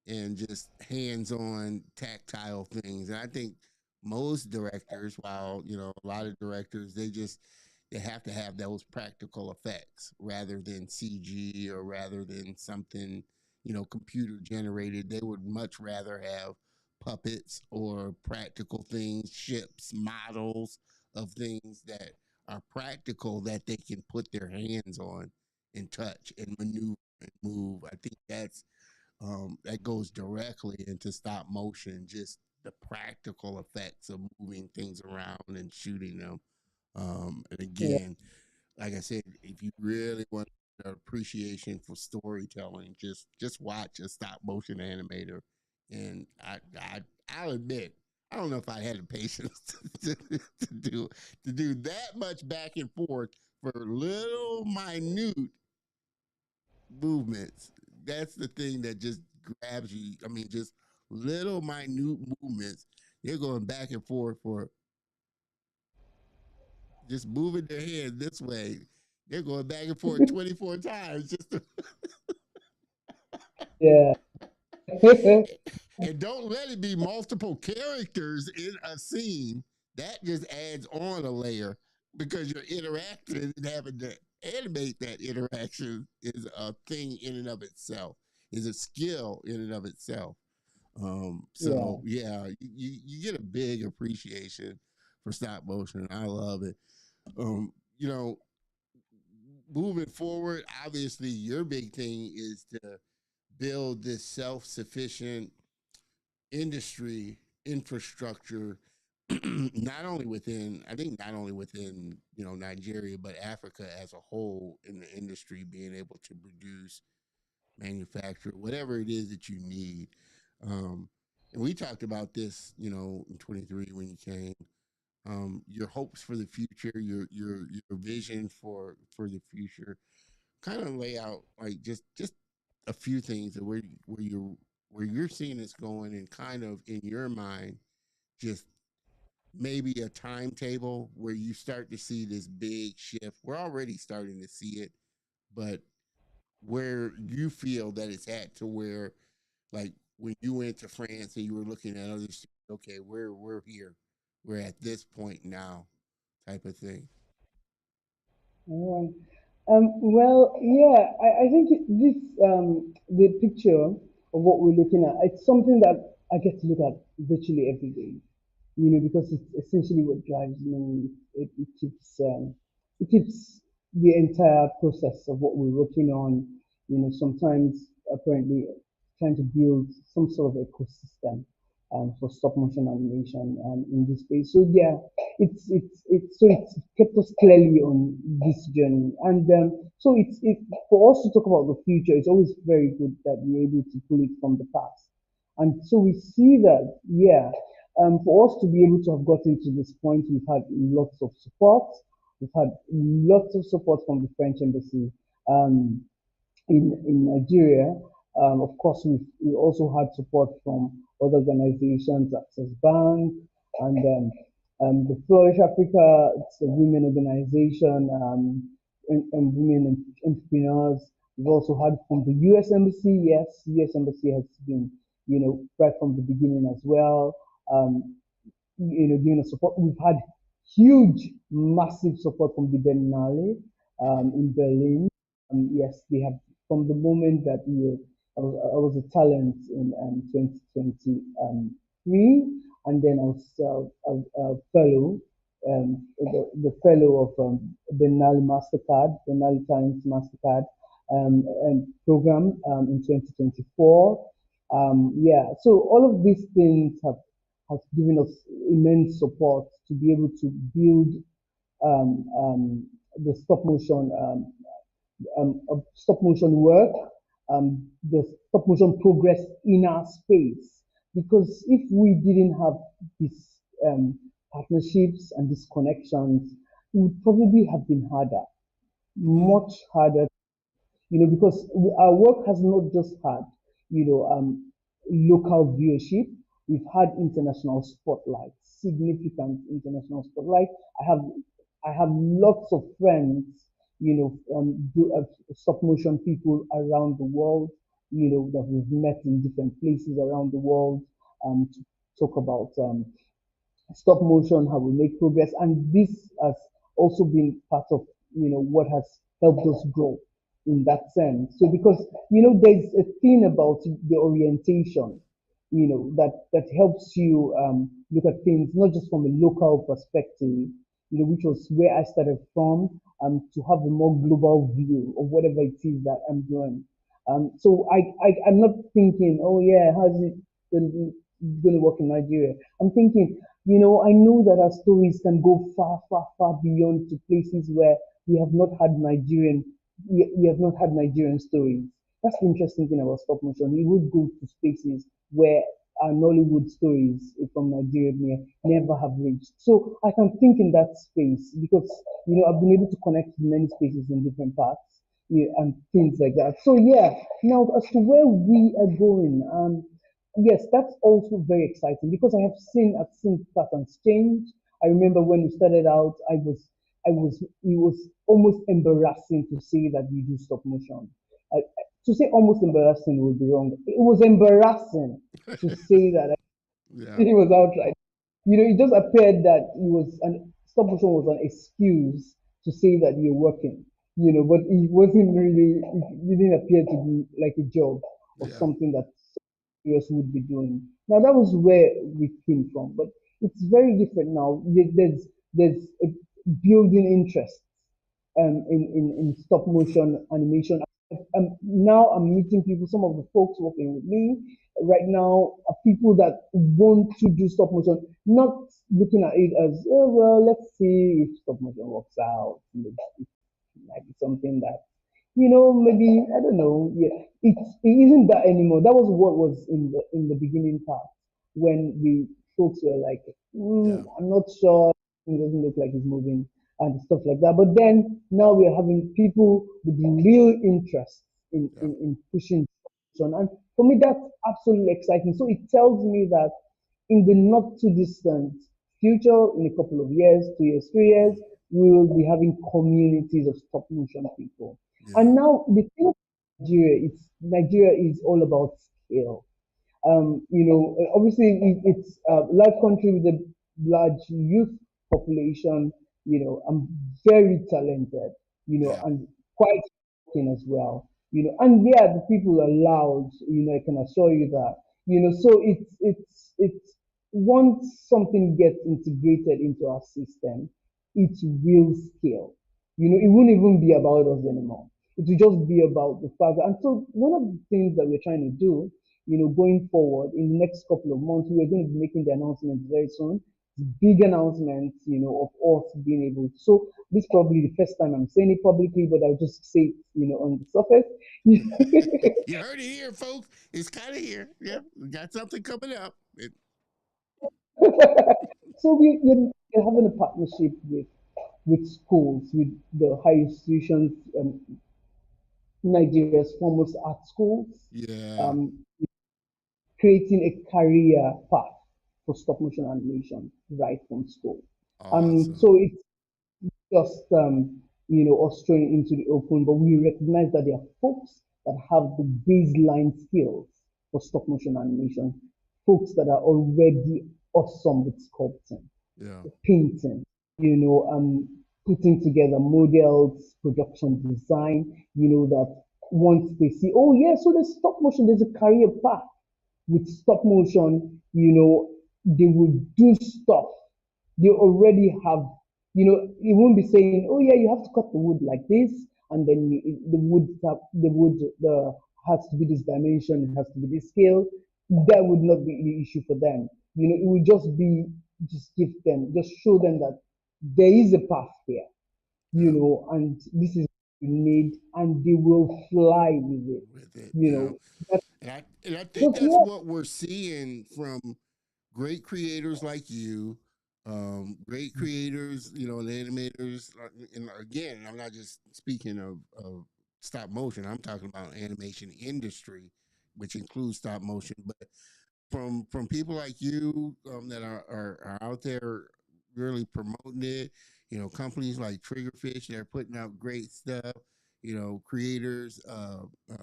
and just hands-on tactile things. And I think most directors, while a lot of directors, they have to have those practical effects rather than CG or rather than something computer generated. They would much rather have puppets or practical things, ships, models of things that are practical that they can put their hands on and touch and maneuver and move. I think that goes directly into stop motion, just the practical effects of moving things around and shooting them. And yeah, again, like I said, if you really want appreciation for storytelling. Just watch a stop motion animator, and I'll admit I don't know if I had the patience to do to do that much back and forth for little minute movements. That's the thing that just grabs you. I mean, just little minute movements. They're going back and forth for just moving their head this way. They're going back and forth 24 times just to, Yeah. and don't let it be multiple characters in a scene. That just adds on a layer because you're interacting and having to animate that interaction is a thing in and of itself, is a skill in and of itself. Yeah. So yeah, you get a big appreciation for stop motion. I love it. You know, moving forward, obviously your big thing is to build this self-sufficient industry infrastructure not only within I think not only within Nigeria but Africa as a whole in the industry being able to produce manufacture whatever it is that you need. And we talked about this in 23 when you came. Your hopes for the future, your vision for the future, kind of lay out like just a few things that where you're seeing this going and kind of in your mind just maybe a timetable where you start to see this big shift. We're already starting to see it, but where you feel that it's at to where like when you went to France and you were looking at others, okay, we're here. We're at this point now type of thing. Alright. Well, yeah, I think this the picture of what we're looking at. It's something that I get to look at virtually every day. Because it's essentially what drives me. It keeps the entire process of what we're working on. Sometimes apparently trying to build some sort of ecosystem for stop motion animation in this space. So yeah, it's kept us clearly on this journey, and so it for us to talk about the future. It's always very good that we're able to pull it from the past, and so we see that yeah. For us to be able to have gotten to this point, we've had lots of support. We've had lots of support from the French embassy um, in Nigeria. Of course, we also had support from other organizations, Access Bank, and the Flourish Africa. It's a women organization and women entrepreneurs. We've also had from the U.S. Embassy. Yes, U.S. Embassy has been, right from the beginning as well. Um, giving us support. We've had huge, massive support from the Berlinale in Berlin. Yes, they have from the moment that I was a talent in 2023, and then I was a fellow, the fellow of Berlinale Mastercard, Berlinale Talent Mastercard and program in 2024. Yeah, so all of these things has given us immense support to be able to build the stop motion work, the stop motion progress in our space. Because if we didn't have these partnerships and these connections, it would probably have been harder, much harder, because our work has not just had, local viewership. We've had international spotlight, significant international spotlight. I have, I have lots of friends, stop motion people around the world, that we've met in different places around the world, to talk about stop motion, how we make progress, and this has also been part of what has helped us grow in that sense. So because there's a thing about the orientation, that helps you look at things not just from a local perspective, which was where I started from, to have a more global view of whatever it is that I'm doing. So I'm not thinking, oh yeah, how's it going to work in Nigeria? I'm thinking, I know that our stories can go far, far, far beyond to places where we have not had Nigerian we have not had Nigerian stories. That's the interesting thing about stop motion. We would go to spaces where our Nollywood stories from Nigeria never have reached. So I can think in that space because I've been able to connect to many spaces in different parts, and things like that. So yeah, now as to where we are going, yes, that's also very exciting because I've seen patterns change. I remember when we started out, it was almost embarrassing to say that you do stop motion. To say almost embarrassing would be wrong. It was embarrassing to say that. Yeah. It was outright. It just appeared that it was an stop motion was an excuse to say that you're working. But it wasn't really. It didn't appear to be like a job or Yeah. something that else would be doing. Now that was where we came from, but it's very different now. There's a building interest in stop motion animation. Now I'm meeting people. Some of the folks working with me right now are people that want to do stop motion, not looking at it as, oh well, let's see if stop motion works out. Maybe it might be something that maybe I don't know. Yeah, it isn't that anymore. That was what was in the beginning part when the folks were like, Yeah. I'm not sure. It doesn't look like it's moving and stuff like that. But then now we're having people with real interest Yeah. in pushing on. And for me, that's absolutely exciting. So it tells me that in the not too distant future, in a couple of years, 2 years, 3 years, we will be having communities of stop motion people. Yeah. And now the thing with Nigeria is all about scale. Obviously it's a large country with a large youth population, and very talented, Yeah. and quite working as well, and yeah, the people are loud, I can assure you that, so it's once something gets integrated into our system, it will scale. It won't even be about us anymore. It will just be about the fact. And so one of the things that we're trying to do, going forward in the next couple of months, we're going to be making the announcement very soon. Big announcement, of us being able to. So this is probably the first time I'm saying it publicly, but I'll just say it, on the surface. You heard it here, folks. It's kind of here. Yeah. We got something coming up. So we're having a partnership with schools, with the high institutions, Nigeria's foremost art schools, Yeah. um, creating a career path for stop motion animation right from school. So Awesome. it's just us throwing into the open, but we recognize that there are folks that have the baseline skills for stop motion animation, folks that are already awesome with sculpting, Yeah. painting, putting together models, production design, that once they see, oh yeah, so there's stop motion, there's a career path with stop motion, they will do stuff. They already have, you won't be saying, oh yeah, you have to cut the wood like this, and then the has to be this dimension, it has to be this scale. That would not be the issue for them. It would just be, just give them, just show them that there is a path here, Yeah. and this is what you need, and they will fly with it. With it. You Yeah. know, that And I think just that's what we're seeing from great creators like you, great creators, and animators. And again, I'm not just speaking of stop motion. I'm talking about animation industry, which includes stop motion. But from people like you, that are out there really promoting it. Companies like Triggerfish, they're putting out great stuff. Creators,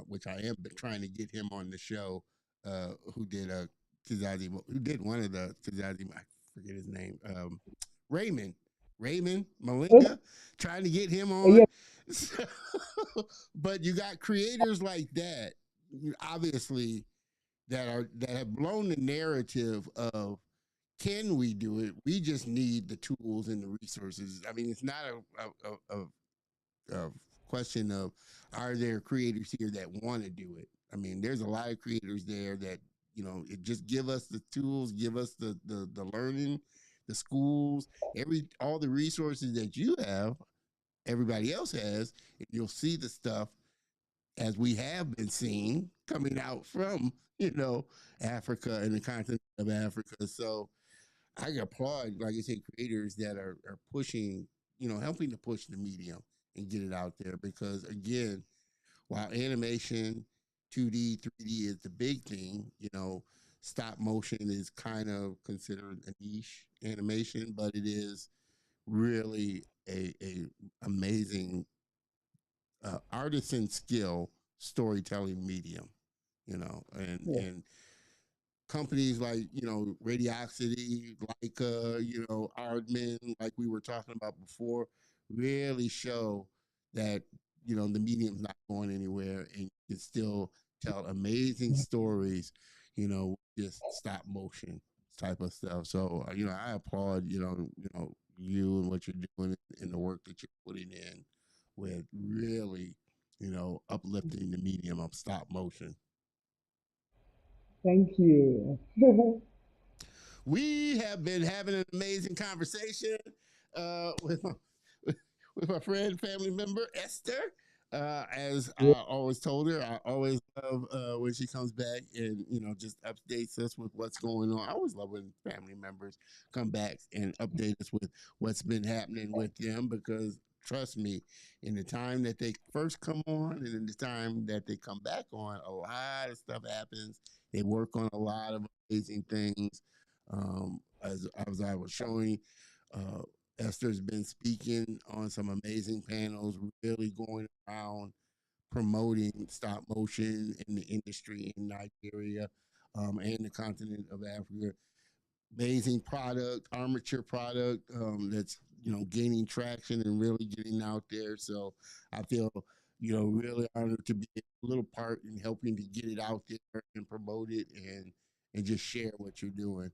which I am trying to get him on the show, who did a who did one of the Tizazi, I forget his name, Raymond. Raymond okay. Malinga, trying to get him Yeah, on. So, but you got creators like that, obviously, that have blown the narrative of, can we do it? We just need the tools and the resources. I mean, it's not a question of, are there creators here that want to do it. I mean, there's a lot of creators there that, it just give us the tools, give us the learning, the schools, all the resources that you have. everybody else has, and you'll see the stuff as we have been seeing coming out from, Africa and the continent of Africa. So I applaud, like I said, creators that are pushing, helping to push the medium and get it out there. Because again, while animation, 2D, 3D is the big thing, stop motion is kind of considered a niche animation, but it is really a amazing artisan skill storytelling medium, Yeah. and companies like Radiosity, Leica, Aardman, like we were talking about before, really show that the medium's not going anywhere, and you can still tell amazing stories, just stop motion type of stuff. So I applaud you and what you're doing and the work that you're putting in with really uplifting the medium of stop motion. Thank you. We have been having an amazing conversation with with my friend, family member Esther. As I always told her, I always love when she comes back and just updates us with what's going on. I always love when family members come back and update us with what's been happening with them, because trust me, in the time that they first come on and in the time that they come back on, a lot of stuff happens. They work on a lot of amazing things. As I was showing, uh, Esther's been speaking on some amazing panels, really going around promoting stop motion in the industry in Nigeria, and the continent of Africa. Amazing product, armature product, that's gaining traction and really getting out there. So I feel really honored to be a little part in helping to get it out there and promote it and just share what you're doing.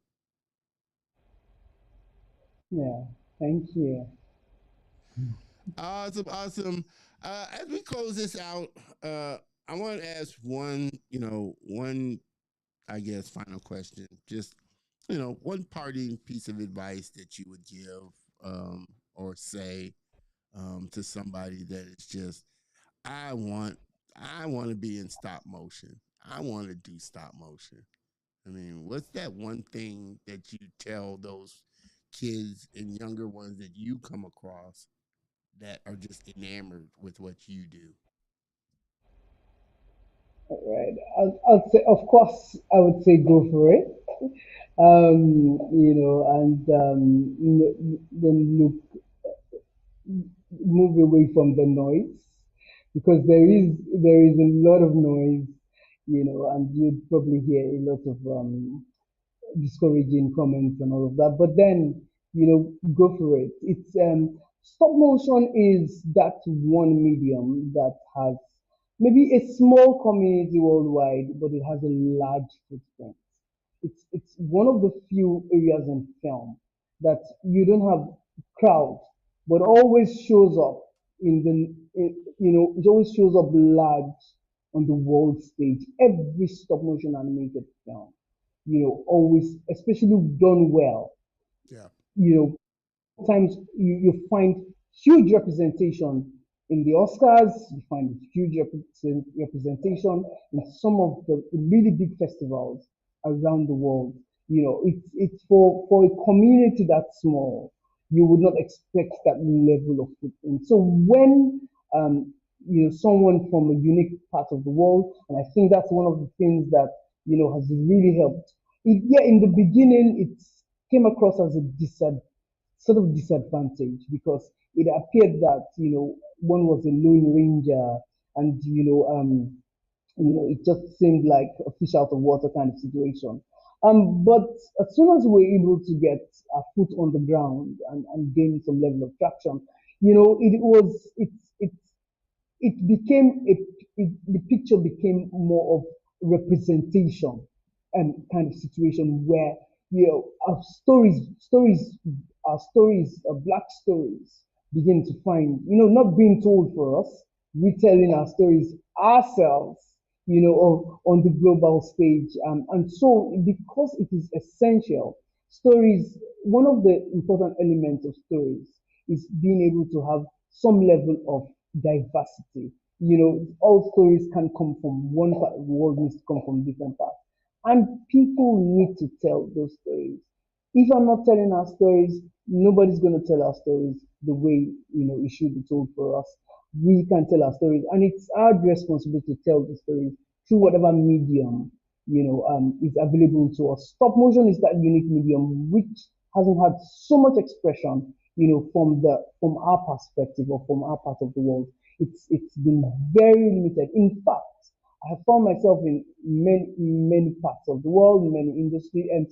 Yeah. Thank you. Awesome, awesome. As we close this out, I want to ask one, I guess, final question. Just, one parting piece of advice that you would give, or say, to somebody that is just, I want, I want to be in stop motion. I want to do stop motion. I mean, what's that one thing that you tell those kids and younger ones that you come across that are just enamored with what you do? All right. I'll say, of course, I would say go for it. And then move away from the noise, because there is a lot of noise, and you'd probably hear a lot of discouraging comments and all of that. But then, go for it. It's stop motion is that one medium that has maybe a small community worldwide, but it has a large footprint. It's one of the few areas in film that you don't have crowd, but always shows up it always shows up large on the world stage. Every stop motion animated film, always, especially done well, Yeah. you know, sometimes you find huge representation in the Oscars, you find huge representation in some of the really big festivals around the world. It's for a community that small, you would not expect that level of footprint. So when someone from a unique part of the world, and I think that's one of the things that has really helped. Yeah, in the beginning, it came across as a sort of disadvantage, because it appeared that one was a lone ranger, and it just seemed like a fish out of water kind of situation. But as soon as we were able to get our foot on the ground and gain some level of traction, it became the picture became more of representation and kind of situation where our stories, black stories begin to find, not being told for us, retelling our stories ourselves, on the global stage. And so, because it is essential, stories, one of the important elements of stories is being able to have some level of diversity. All stories can come from one part of the world, needs to come from different parts. And people need to tell those stories. If I'm not telling our stories, nobody's going to tell our stories the way, it should be told for us. We can tell our stories, and it's our responsibility to tell the stories through whatever medium, is available to us. Stop motion is that unique medium which hasn't had so much expression, from our perspective or from our part of the world. It's been very limited. In fact, I have found myself in many parts of the world, many industry, and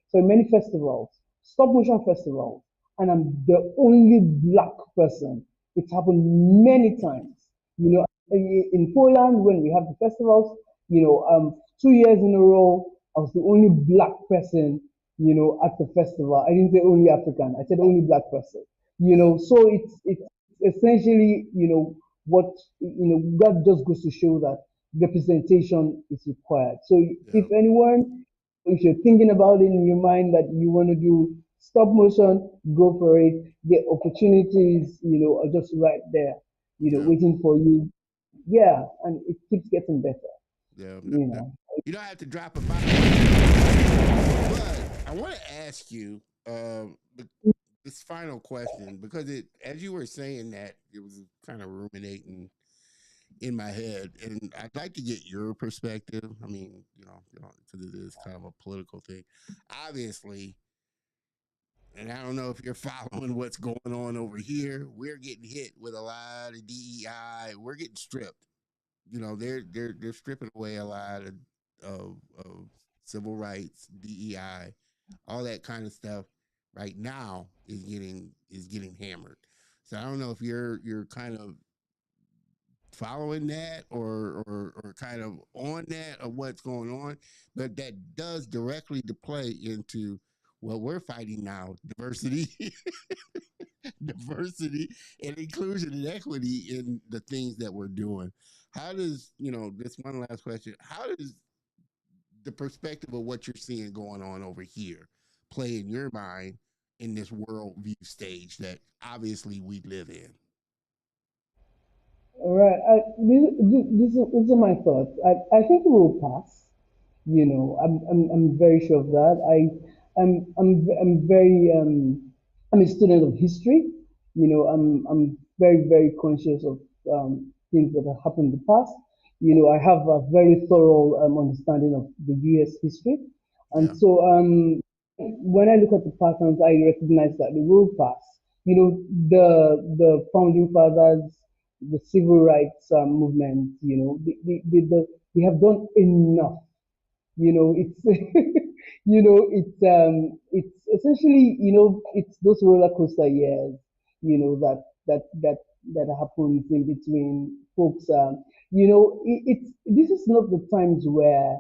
so many festivals, stop motion festivals, and I'm the only black person. It's happened many times. In Poland when we have the festivals, 2 years in a row, I was the only black person, at the festival. I didn't say only African. I said only black person. So it's essentially, what that just goes to show that representation is required. So Yeah. if you're thinking about it in your mind that you want to do stop motion, go for it. The opportunities, are just right there, Yeah. waiting for you. Yeah, and it keeps getting better, Yeah. you know. You don't have to drop a bomb, but I want to ask you this final question because as you were saying that, it was kind of ruminating in my head, and I'd like to get your perspective. I mean, because it is kind of a political thing, obviously. And I don't know if you're following what's going on over here. We're getting hit with a lot of DEI. We're getting stripped. They're stripping away a lot of civil rights, DEI, all that kind of stuff. Right now is getting hammered. So I don't know if you're kind of following that or kind of on that of what's going on, but that does directly to play into what we're fighting now: diversity, diversity, and inclusion and equity in the things that we're doing. How does this one last question? How does the perspective of what you're seeing going on over here play in your mind in this worldview stage that obviously we live in? All right. These are my thoughts. I think it will pass. I'm very sure of that. I'm very I'm a student of history. I'm very very conscious of things that have happened in the past. I have a very thorough understanding of the U.S. history, Yeah, and so when I look at the patterns, I recognize that they will pass. The founding fathers, the civil rights movement, they have done enough. It's it's essentially, it's those roller coaster years, that happens in between folks. It's this is not the times where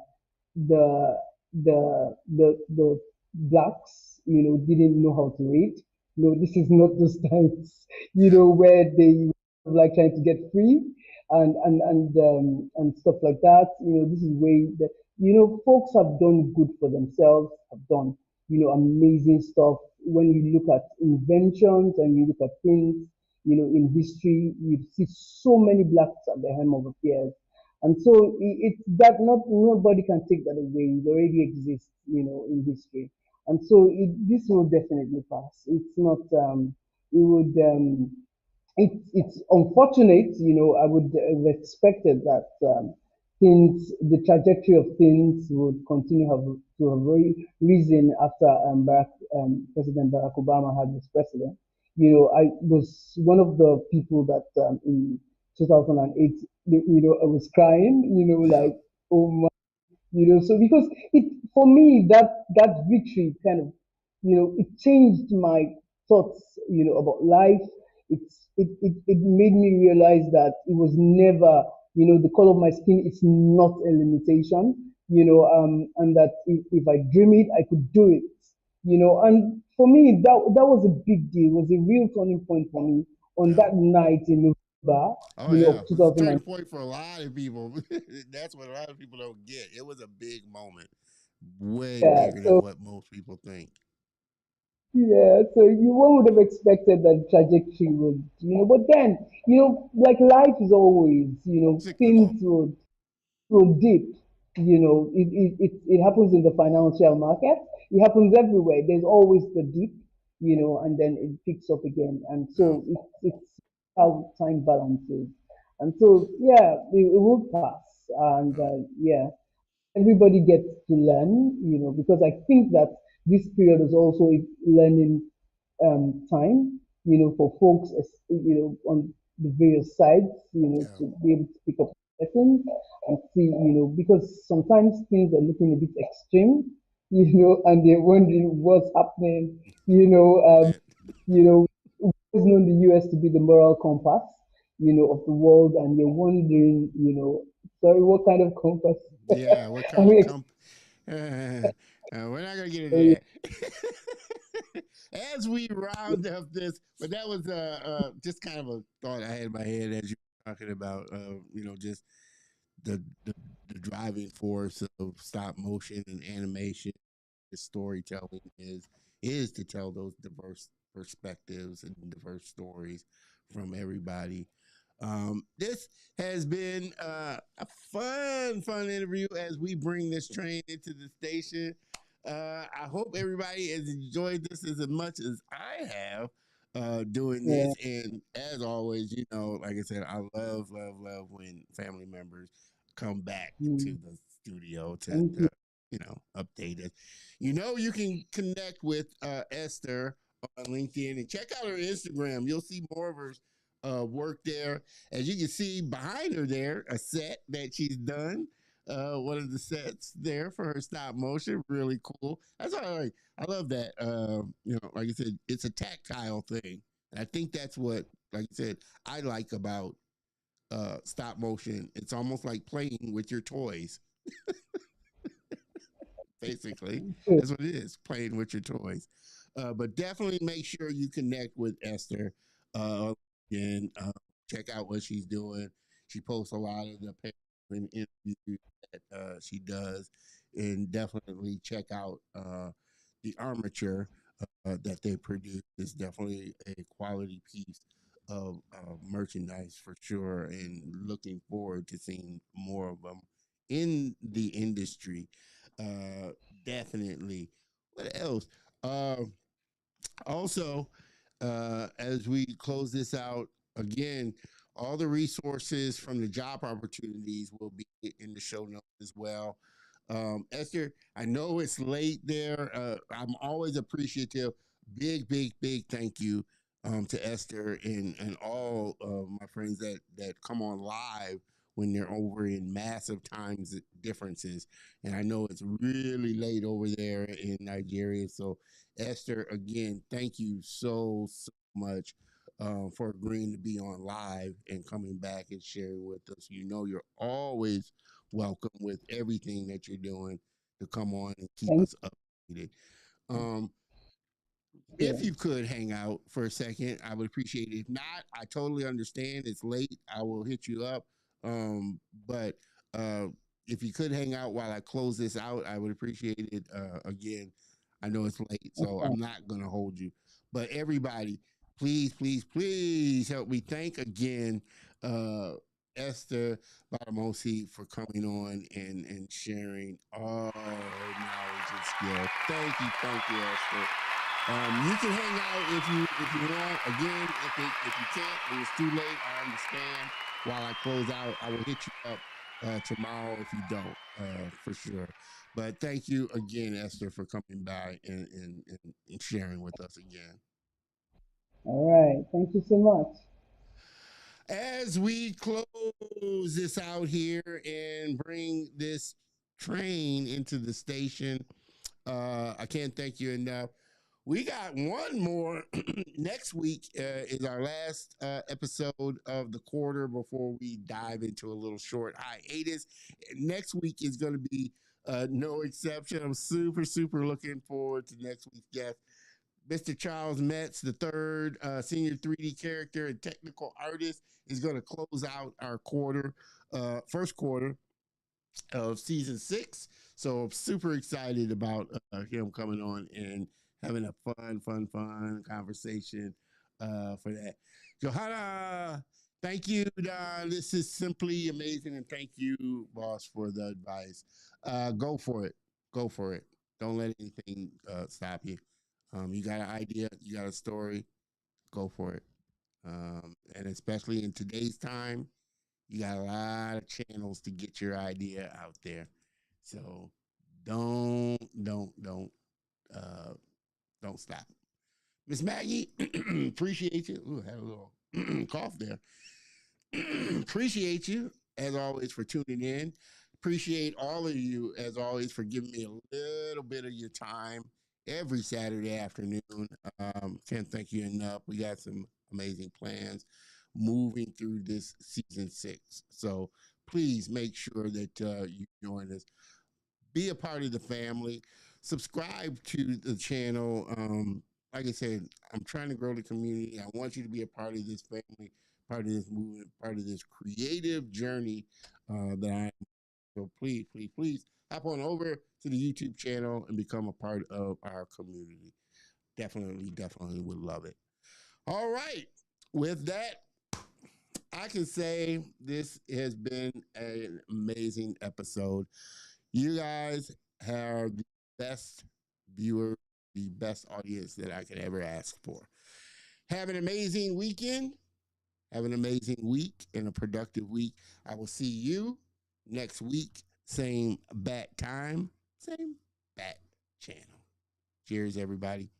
the the blacks, didn't know how to read. No, this is not those times, where they like trying to get free and stuff like that. This is way that folks have done good for themselves, have done amazing stuff. When you look at inventions and you look at things, in history, you see so many blacks at the helm of affairs. And so it's that not nobody can take that away. It already exists, in history. And so this will definitely pass. It's not. It would. It's unfortunate. I would have expected that the trajectory of things would continue to have risen after President Barack Obama had this president. I was one of the people that in 2008, I was crying, yeah, like, oh, so because it for me that victory kind of, it changed my thoughts, about life. It made me realize that it was never, the color of my skin is not a limitation, and that if I dream it, I could do it, and for me that was a big deal. It was a real turning point for me on yeah. that night in November, Oh yeah, of it was a 2000. turning point for a lot of people. That's what a lot of people don't get. It was a big moment, way Yeah, bigger than so what most people think. Yeah, so you one would have expected that trajectory would, but then, like life is always, Cyclical. things would dip. It happens in the financial market. It happens everywhere. There's always the dip, and then it picks up again. And Yeah. so it's how time balances. And so, yeah, it will pass. And yeah, everybody gets to learn, because I think that this period is also a learning time, for folks, on the various sides, Yeah. to be able to pick up lessons and see, because sometimes things are looking a bit extreme, and they're wondering what's happening, Yeah. you know, we've always known the US to be the moral compass, of the world, and you're wondering, sorry, what kind of compass? Yeah, what I kind of mean, comp? We're not gonna get into that. As we round up this, but that was just kind of a thought I had in my head as you were talking about, just the, the the driving force of stop motion and animation. The storytelling is to tell those diverse perspectives and diverse stories from everybody. This has been a fun interview as we bring this train into the station. I hope everybody has enjoyed this as much as I have doing yeah. this. And as always, like I said, I love when family members come back to Mm, the studio thank to you. update us. You can connect with Esther on LinkedIn and check out her Instagram. You'll see more of her work there. As you can see behind her there, a set that she's done. One of the sets there for her stop motion, really cool. That's all right. I love that. Like I said, it's a tactile thing. And I think that's what, like I said, I like about stop motion. It's almost like playing with your toys, basically. Good. That's what it is, playing with your toys. But definitely make sure you connect with Esther and check out what she's doing. She posts a lot of the papers and interviews that she does, and definitely check out the armature that they produce. Is definitely a quality piece of merchandise for sure, and looking forward to seeing more of them in the industry. Uh, Definitely. What else? Uh, Also, as we close this out, again, all the resources from the job opportunities will be in the show notes as well. Esther, I know it's late there. I'm always appreciative. Big thank you to Esther and all of my friends that come on live when they're over in massive times differences. And I know it's really late over there in Nigeria. So Esther, again, thank you so much for agreeing to be on live and coming back and sharing with us. You're always welcome with everything that you're doing to come on and keep Thank us updated. Um, if you. you could hang out for a second, I would appreciate it. If not, I totally understand. It's late. I will hit you up. But uh, if you could hang out while I close this out, I would appreciate it. Again, I know it's late, so Okay. I'm not going to hold you. But everybody, please help me thank again Esther Gbadamos for coming on and sharing all her knowledge and skill. Thank you, Esther. You can hang out if you want. Again, if you can't and it's too late, I understand. While I close out, I will hit you up tomorrow if you don't, for sure. But thank you again, Esther, for coming by and sharing with us again. All right. Thank you so much. As we close this out here and bring this train into the station, I can't thank you enough. We got one more next week. Is our last episode of the quarter before we dive into a little short hiatus. Next week is going to be no exception. I'm super looking forward to next week's guest. Mr. Charles Metz, the third senior 3D character and technical artist, is going to close out our first quarter of season 6. So I'm super excited about him coming on and having a fun conversation for that. Johanna, thank you, Don. This is simply amazing, and thank you, boss, for the advice. Go for it. Go for it. Don't let anything stop you. You got an idea, you got a story, go for it. And especially in today's time, you got a lot of channels to get your idea out there. So don't uh, don't stop. Miss Maggie, appreciate you. Ooh, I had a little cough there. Appreciate you as always for tuning in. Appreciate all of you as always for giving me a little bit of your time every Saturday afternoon. Can't thank you enough. We got some amazing plans moving through this season 6. So please make sure that you join us. Be a part of the family. Subscribe to the channel. Like I said, I'm trying to grow the community. I want you to be a part of this family, part of this movement, part of this creative journey that I am. So please hop on over to the YouTube channel and become a part of our community. Definitely would love it. All right. With that, I can say this has been an amazing episode. You guys have the best viewer, the best audience that I could ever ask for. Have an amazing weekend. Have an amazing week and a productive week. I will see you next week. Same bat time, same bat channel. Cheers, everybody.